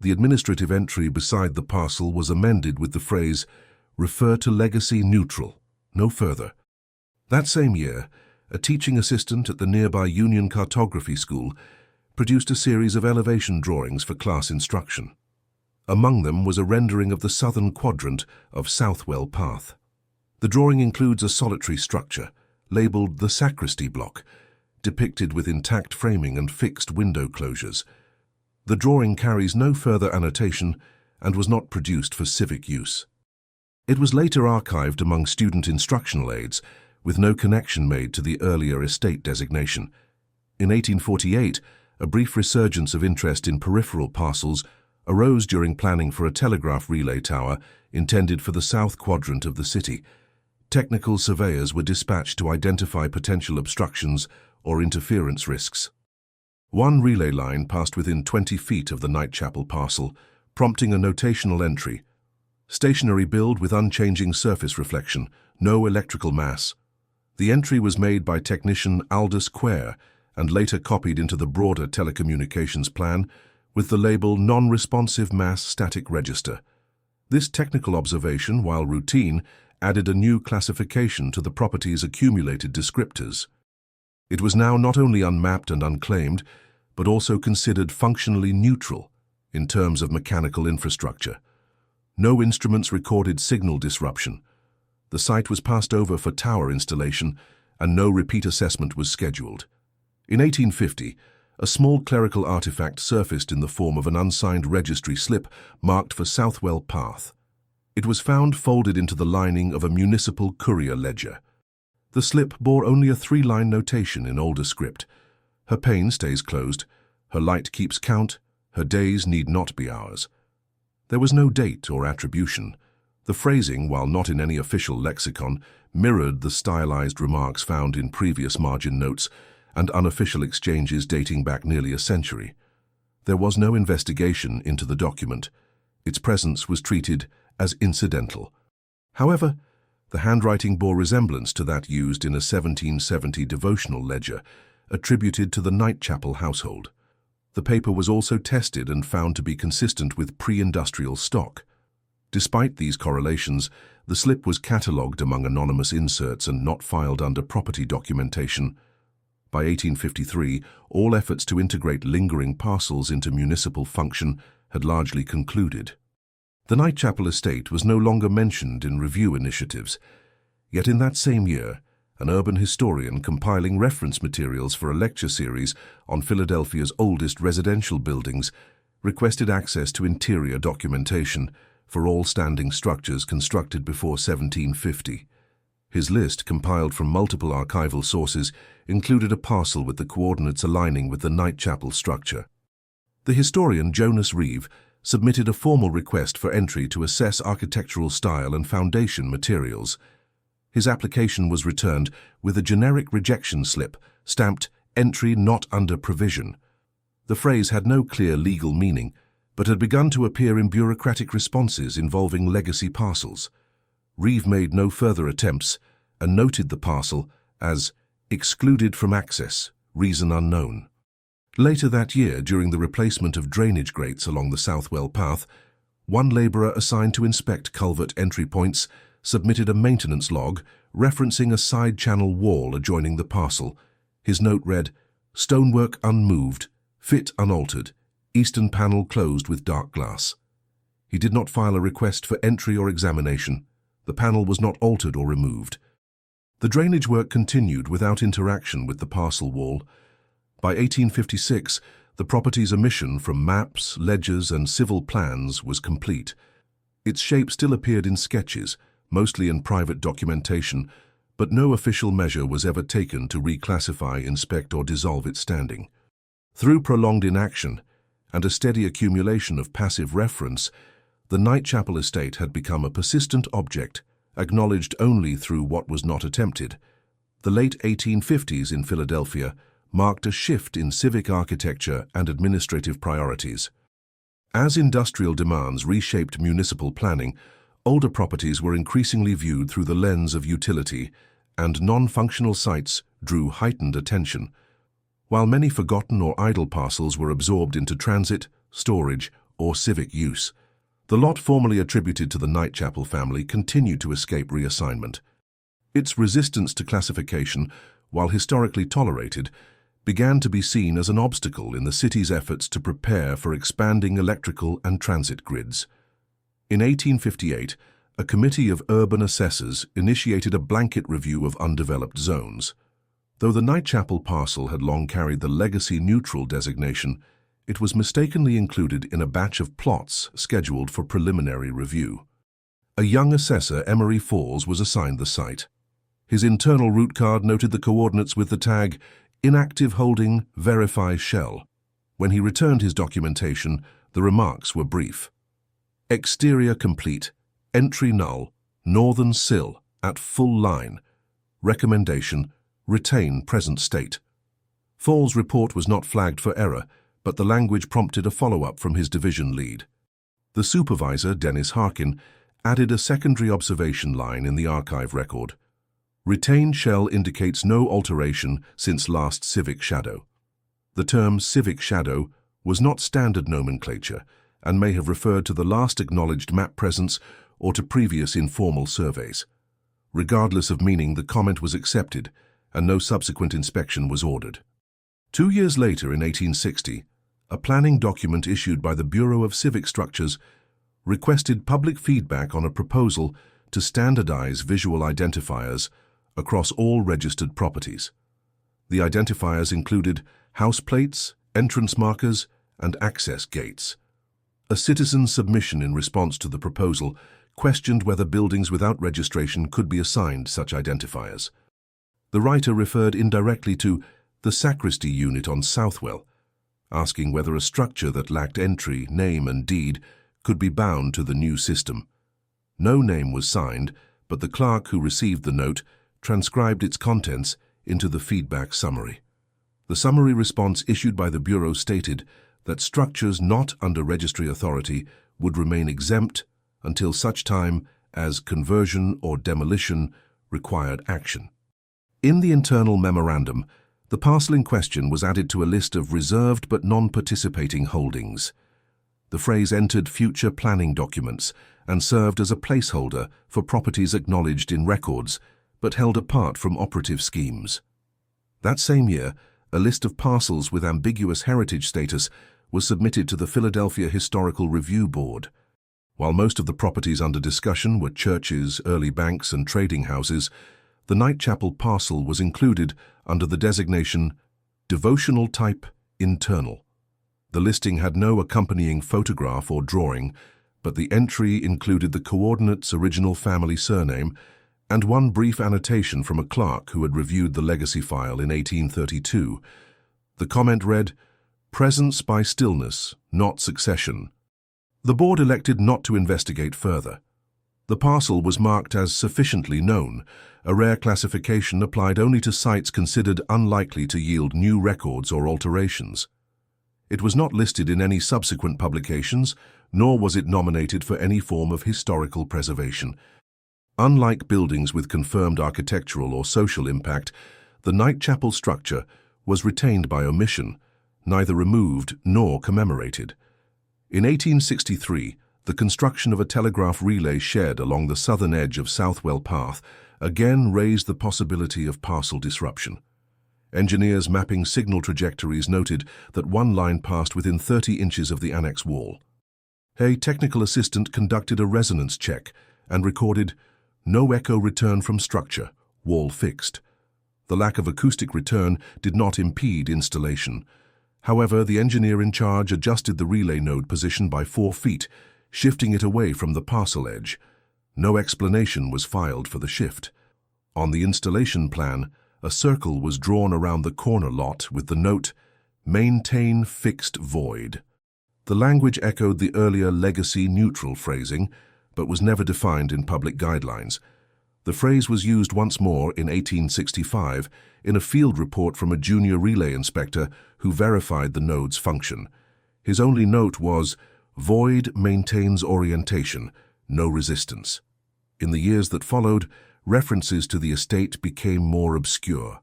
The administrative entry beside the parcel was amended with the phrase, "Refer to legacy neutral, no further." That same year, a teaching assistant at the nearby Union Cartography School produced a series of elevation drawings for class instruction. Among them was a rendering of the southern quadrant of Southwell Path. The drawing includes a solitary structure, labeled the Sacristy block, depicted with intact framing and fixed window closures. The drawing carries no further annotation and was not produced for civic use. It was later archived among student instructional aids, with no connection made to the earlier estate designation. In 1848, a brief resurgence of interest in peripheral parcels arose during planning for a telegraph relay tower intended for the south quadrant of the city. Technical surveyors were dispatched to identify potential obstructions or interference risks. One relay line passed within 20 feet of the Nightchapel parcel, prompting a notational entry. Stationary build with unchanging surface reflection, no electrical mass. The entry was made by technician Aldous Quare and later copied into the broader telecommunications plan with the label Non-Responsive Mass Static Register. This technical observation, while routine, added a new classification to the property's accumulated descriptors. It was now not only unmapped and unclaimed, but also considered functionally neutral in terms of mechanical infrastructure. No instruments recorded signal disruption. The site was passed over for tower installation, and no repeat assessment was scheduled. In 1850, a small clerical artifact surfaced in the form of an unsigned registry slip marked for Southwell Path. It was found folded into the lining of a municipal courier ledger. The slip bore only a 3-line notation in older script. Her pane stays closed, her light keeps count, her days need not be hours. There was no date or attribution. The phrasing, while not in any official lexicon, mirrored the stylized remarks found in previous margin notes and unofficial exchanges dating back nearly a century. There was no investigation into the document. Its presence was treated as incidental. However, the handwriting bore resemblance to that used in a 1770 devotional ledger attributed to the Nightchapel household. The paper was also tested and found to be consistent with pre-industrial stock. Despite these correlations, the slip was catalogued among anonymous inserts and not filed under property documentation. By 1853, all efforts to integrate lingering parcels into municipal function had largely concluded. The Nightchapel estate was no longer mentioned in review initiatives, yet in that same year, an urban historian compiling reference materials for a lecture series on Philadelphia's oldest residential buildings requested access to interior documentation for all standing structures constructed before 1750. His list, compiled from multiple archival sources, included a parcel with the coordinates aligning with the Nightchapel structure. The historian Jonas Reeve submitted a formal request for entry to assess architectural style and foundation materials. His application was returned with a generic rejection slip stamped "Entry not under provision." The phrase had no clear legal meaning, but had begun to appear in bureaucratic responses involving legacy parcels. Reeve made no further attempts and noted the parcel as "excluded from access, reason unknown." Later that year, during the replacement of drainage grates along the Southwell Path, one labourer assigned to inspect culvert entry points submitted a maintenance log referencing a side-channel wall adjoining the parcel. His note read, "Stonework unmoved, fit unaltered, eastern panel closed with dark glass." He did not file a request for entry or examination. The panel was not altered or removed. The drainage work continued without interaction with the parcel wall. By 1856, the property's omission from maps, ledgers, and civil plans was complete. Its shape still appeared in sketches, mostly in private documentation, but no official measure was ever taken to reclassify, inspect, or dissolve its standing. Through prolonged inaction and a steady accumulation of passive reference, the Nightchapel estate had become a persistent object, acknowledged only through what was not attempted. The late 1850s in Philadelphia marked a shift in civic architecture and administrative priorities. As industrial demands reshaped municipal planning, older properties were increasingly viewed through the lens of utility, and non-functional sites drew heightened attention. While many forgotten or idle parcels were absorbed into transit, storage, or civic use, the lot formerly attributed to the Nightchapel family continued to escape reassignment. Its resistance to classification, while historically tolerated, began to be seen as an obstacle in the city's efforts to prepare for expanding electrical and transit grids. In 1858, a committee of urban assessors initiated a blanket review of undeveloped zones. Though the Nightchapel parcel had long carried the legacy-neutral designation, it was mistakenly included in a batch of plots scheduled for preliminary review. A young assessor, Emery Falls, was assigned the site. His internal route card noted the coordinates with the tag "Inactive Holding Verify Shell." When he returned his documentation, the remarks were brief. "Exterior complete. Entry null. Northern sill at full line. Recommendation: retain present state." Falls' report was not flagged for error, but the language prompted a follow-up from his division lead. The supervisor, Dennis Harkin, added a secondary observation line in the archive record. "Retained shell indicates no alteration since last civic shadow." The term civic shadow was not standard nomenclature and may have referred to the last acknowledged map presence or to previous informal surveys. Regardless of meaning, the comment was accepted, and no subsequent inspection was ordered. 2 years later, in 1860, a planning document issued by the Bureau of Civic Structures requested public feedback on a proposal to standardize visual identifiers across all registered properties. The identifiers included house plates, entrance markers, and access gates. A citizen's submission in response to the proposal questioned whether buildings without registration could be assigned such identifiers. The writer referred indirectly to the Sacristy unit on Southwell, asking whether a structure that lacked entry, name, and deed could be bound to the new system. No name was signed, but the clerk who received the note transcribed its contents into the feedback summary. The summary response issued by the Bureau stated that structures not under registry authority would remain exempt until such time as conversion or demolition required action. In the internal memorandum, the parcel in question was added to a list of reserved but non-participating holdings. The phrase entered future planning documents and served as a placeholder for properties acknowledged in records but held apart from operative schemes. That same year, a list of parcels with ambiguous heritage status was submitted to the Philadelphia Historical Review Board. While most of the properties under discussion were churches, early banks, and trading houses, the Nightchapel parcel was included under the designation Devotional Type Internal. The listing had no accompanying photograph or drawing, but the entry included the coordinates' original family surname and one brief annotation from a clerk who had reviewed the legacy file in 1832. The comment read, "Presence by stillness, not succession." The board elected not to investigate further. The parcel was marked as sufficiently known, a rare classification applied only to sites considered unlikely to yield new records or alterations. It was not listed in any subsequent publications, nor was it nominated for any form of historical preservation. Unlike buildings with confirmed architectural or social impact, the Nightchapel structure was retained by omission, neither removed nor commemorated. In 1863, the construction of a telegraph relay shed along the southern edge of Southwell Path again raised the possibility of parcel disruption. Engineers mapping signal trajectories noted that one line passed within 30 inches of the annex wall. A technical assistant conducted a resonance check and recorded, "No echo return from structure, wall fixed." The lack of acoustic return did not impede installation. However, the engineer in charge adjusted the relay node position by 4 feet, shifting it away from the parcel edge. No explanation was filed for the shift. On the installation plan, a circle was drawn around the corner lot with the note, "Maintain fixed void." The language echoed the earlier legacy neutral phrasing, but was never defined in public guidelines. The phrase was used once more in 1865 in a field report from a junior relay inspector who verified the node's function. His only note was, "Void maintains orientation, no resistance." In the years that followed, references to the estate became more obscure.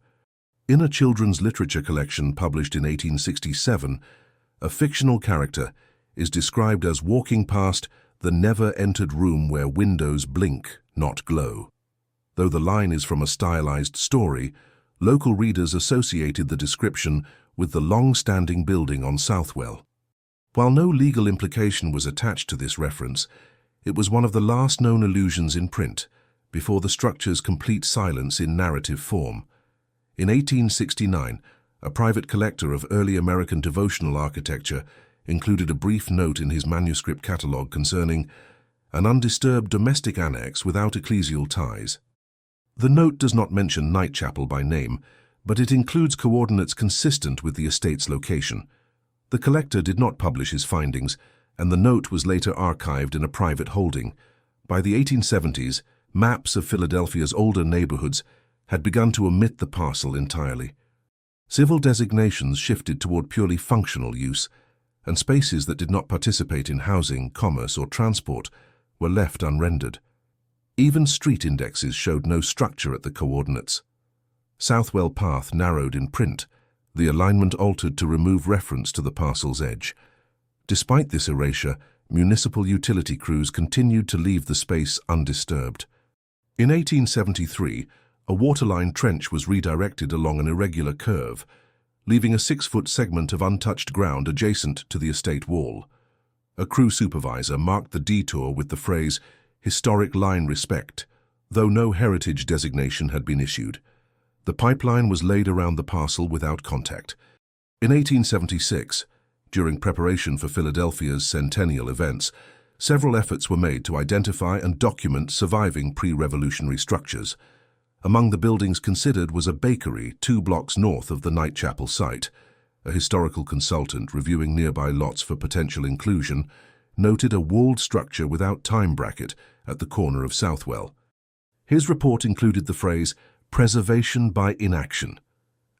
In a children's literature collection published in 1867, a fictional character is described as walking past the never-entered room where windows blink, not glow. Though the line is from a stylized story, local readers associated the description with the long-standing building on Southwell. While no legal implication was attached to this reference, it was one of the last known allusions in print, before the structure's complete silence in narrative form. In 1869, a private collector of early American devotional architecture included a brief note in his manuscript catalogue concerning an undisturbed domestic annex without ecclesial ties. The note does not mention Nightchapel by name, but it includes coordinates consistent with the estate's location. The collector did not publish his findings, and the note was later archived in a private holding. By the 1870s, maps of Philadelphia's older neighborhoods had begun to omit the parcel entirely. Civil designations shifted toward purely functional use, and spaces that did not participate in housing, commerce, or transport were left unrendered. Even street indexes showed no structure at the coordinates. Southwell Path narrowed in print, the alignment altered to remove reference to the parcel's edge. Despite this erasure, municipal utility crews continued to leave the space undisturbed. In 1873, a waterline trench was redirected along an irregular curve, leaving a 6-foot segment of untouched ground adjacent to the estate wall. A crew supervisor marked the detour with the phrase, "Historic Line Respect," though no heritage designation had been issued. The pipeline was laid around the parcel without contact. In 1876, during preparation for Philadelphia's centennial events, several efforts were made to identify and document surviving pre-revolutionary structures. Among the buildings considered was a bakery 2 blocks north of the Nightchapel site. A historical consultant reviewing nearby lots for potential inclusion noted a walled structure without time bracket at the corner of Southwell. His report included the phrase, "preservation by inaction,"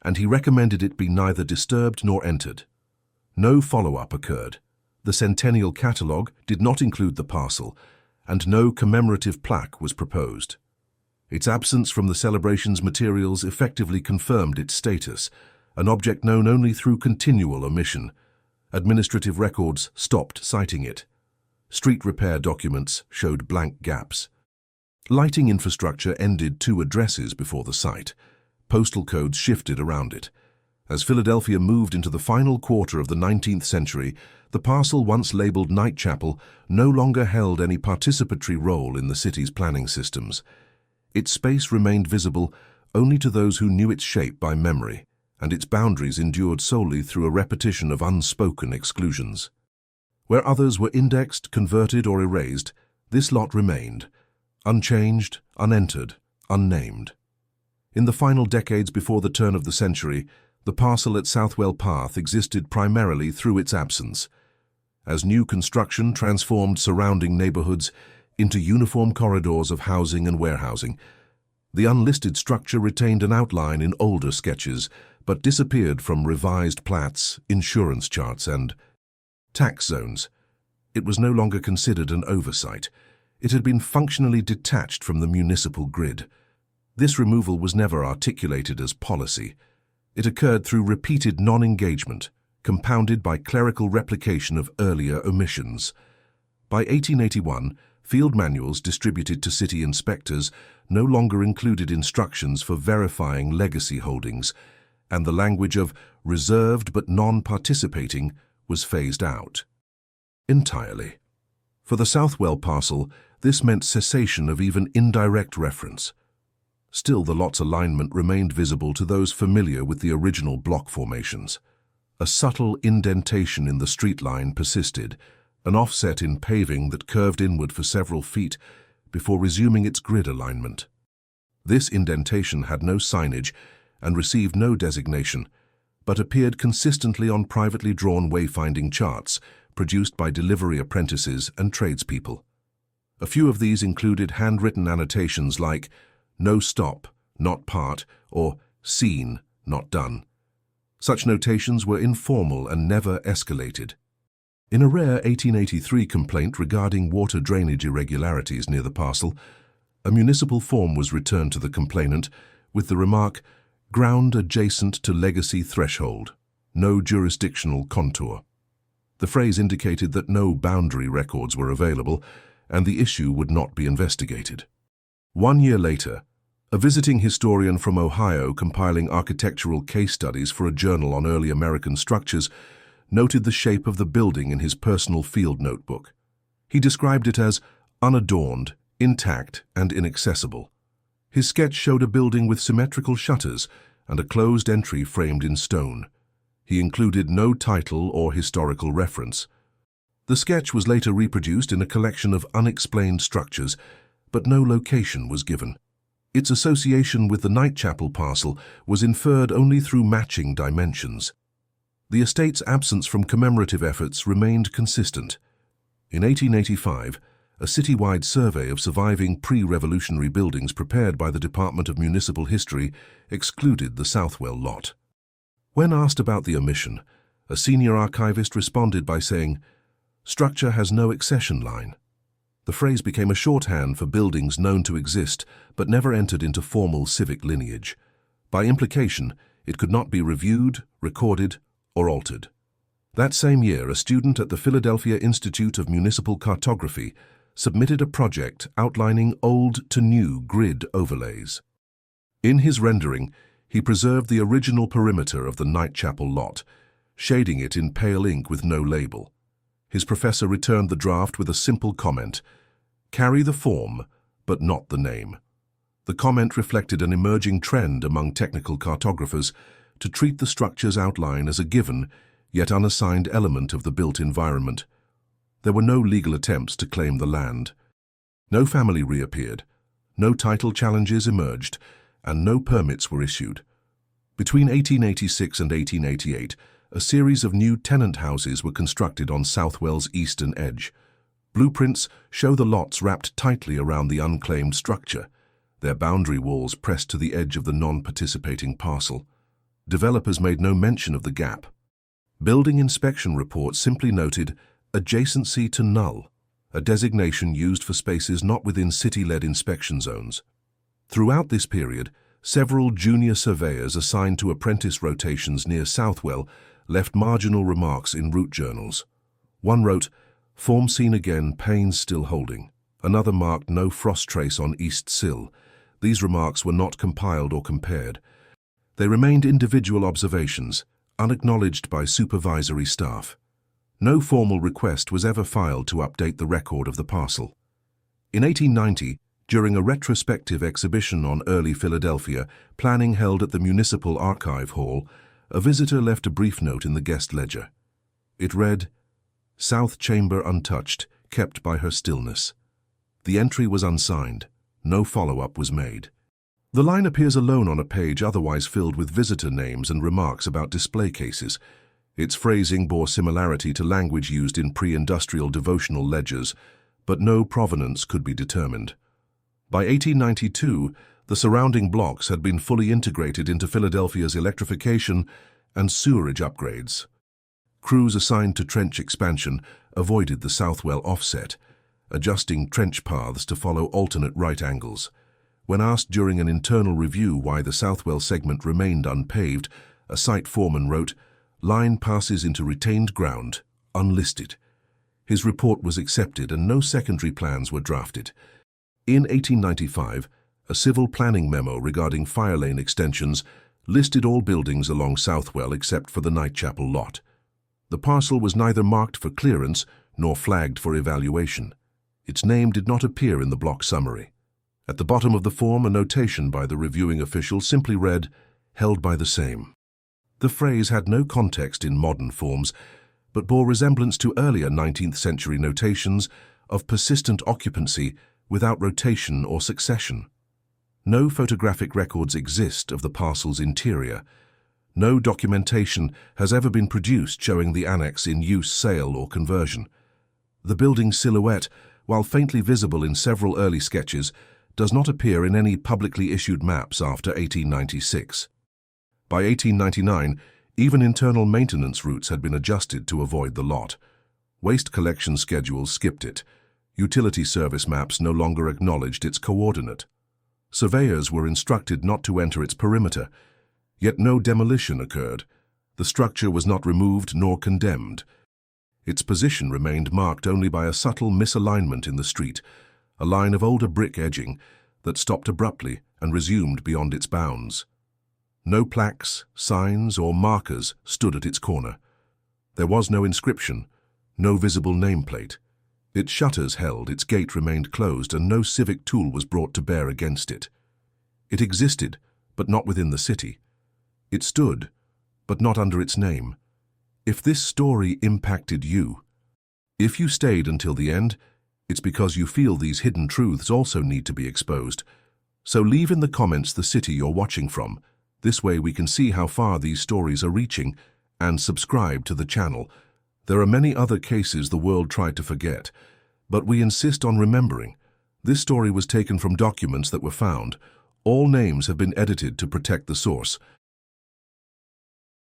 and he recommended it be neither disturbed nor entered. No follow-up occurred. The Centennial Catalogue did not include the parcel, and no commemorative plaque was proposed. Its absence from the celebration's materials effectively confirmed its status, an object known only through continual omission. Administrative records stopped citing it. Street repair documents showed blank gaps. Lighting infrastructure ended 2 addresses before the site. Postal codes shifted around it. As Philadelphia moved into the final quarter of the 19th century, the parcel once labeled Nightchapel no longer held any participatory role in the city's planning systems. Its space remained visible only to those who knew its shape by memory, and its boundaries endured solely through a repetition of unspoken exclusions. Where others were indexed, converted, or erased, this lot remained, unchanged, unentered, unnamed. In the final decades before the turn of the century, the parcel at Southwell Path existed primarily through its absence. As new construction transformed surrounding neighborhoods into uniform corridors of housing and warehousing, the unlisted structure retained an outline in older sketches, but disappeared from revised plats, insurance charts, and tax zones. It was no longer considered an oversight. It had been functionally detached from the municipal grid. This removal was never articulated as policy. It occurred through repeated non-engagement, compounded by clerical replication of earlier omissions. By 1881, field manuals distributed to city inspectors no longer included instructions for verifying legacy holdings, and the language of reserved but non-participating was phased out entirely. For the Southwell parcel, this meant cessation of even indirect reference. Still, the lot's alignment remained visible to those familiar with the original block formations. A subtle indentation in the street line persisted, an offset in paving that curved inward for several feet before resuming its grid alignment. This indentation had no signage and received no designation, but appeared consistently on privately drawn wayfinding charts produced by delivery apprentices and tradespeople. A few of these included handwritten annotations like "No stop, not part," or "Seen, not done." Such notations were informal and never escalated. In a rare 1883 complaint regarding water drainage irregularities near the parcel, a municipal form was returned to the complainant with the remark, "Ground adjacent to legacy threshold, no jurisdictional contour." The phrase indicated that no boundary records were available and the issue would not be investigated. 1 year later, a visiting historian from Ohio compiling architectural case studies for a journal on early American structures noted the shape of the building in his personal field notebook. He described it as unadorned, intact, and inaccessible. His sketch showed a building with symmetrical shutters and a closed entry framed in stone. He included no title or historical reference. The sketch was later reproduced in a collection of unexplained structures, but no location was given. Its association with the Nightchapel parcel was inferred only through matching dimensions. The estate's absence from commemorative efforts remained consistent. In 1885, a citywide survey of surviving pre-revolutionary buildings prepared by the Department of Municipal History excluded the Southwell lot. When asked about the omission, a senior archivist responded by saying, "Structure has no accession line." The phrase became a shorthand for buildings known to exist but never entered into formal civic lineage. By implication, it could not be reviewed, recorded, or altered. That same year, a student at the Philadelphia Institute of Municipal Cartography submitted a project outlining old to new grid overlays. In his rendering, he preserved the original perimeter of the Nightchapel lot, shading it in pale ink with no label. His professor returned the draft with a simple comment: "Carry the form, but not the name." The comment reflected an emerging trend among technical cartographers to treat the structure's outline as a given, yet unassigned element of the built environment. There were no legal attempts to claim the land. No family reappeared, no title challenges emerged, and no permits were issued. Between 1886 and 1888, a series of new tenant houses were constructed on Southwell's eastern edge. Blueprints show the lots wrapped tightly around the unclaimed structure, their boundary walls pressed to the edge of the non-participating parcel. Developers made no mention of the gap. Building inspection reports simply noted adjacency to null, a designation used for spaces not within city-led inspection zones. Throughout this period, several junior surveyors assigned to apprentice rotations near Southwell left marginal remarks in route journals. One wrote, "Form seen again, panes still holding." Another marked "No frost trace on east sill." These remarks were not compiled or compared. They remained individual observations, unacknowledged by supervisory staff. No formal request was ever filed to update the record of the parcel. In 1890, during a retrospective exhibition on early Philadelphia, planning held at the Municipal Archive Hall, a visitor left a brief note in the guest ledger. It read, "South chamber untouched, kept by her stillness." The entry was unsigned. No follow-up was made. The line appears alone on a page otherwise filled with visitor names and remarks about display cases. Its phrasing bore similarity to language used in pre-industrial devotional ledgers, but no provenance could be determined. By 1892, the surrounding blocks had been fully integrated into Philadelphia's electrification and sewerage upgrades. Crews assigned to trench expansion avoided the Southwell offset, adjusting trench paths to follow alternate right angles. When asked during an internal review why the Southwell segment remained unpaved, a site foreman wrote, "Line passes into retained ground, unlisted." His report was accepted and no secondary plans were drafted. In 1895, a civil planning memo regarding fire lane extensions listed all buildings along Southwell except for the Nightchapel lot. The parcel was neither marked for clearance nor flagged for evaluation. Its name did not appear in the block summary. At the bottom of the form, a notation by the reviewing official simply read, "Held by the same." The phrase had no context in modern forms, but bore resemblance to earlier 19th century notations of persistent occupancy without rotation or succession. No photographic records exist of the parcel's interior. No documentation has ever been produced showing the annex in use, sale, or conversion. The building's silhouette, while faintly visible in several early sketches, does not appear in any publicly issued maps after 1896. By 1899, even internal maintenance routes had been adjusted to avoid the lot. Waste collection schedules skipped it. Utility service maps no longer acknowledged its coordinate. Surveyors were instructed not to enter its perimeter, yet no demolition occurred. The structure was not removed nor condemned. Its position remained marked only by a subtle misalignment in the street, a line of older brick edging that stopped abruptly and resumed beyond its bounds. No plaques, signs, or markers stood at its corner. There was no inscription, no visible nameplate. Its shutters held, its gate remained closed, and no civic tool was brought to bear against it. It existed, but not within the city. It stood, but not under its name. If this story impacted you, if you stayed until the end, it's because you feel these hidden truths also need to be exposed. So leave in the comments the city you're watching from. This way we can see how far these stories are reaching, and subscribe to the channel. There are many other cases the world tried to forget, but we insist on remembering. This story was taken from documents that were found. All names have been edited to protect the source.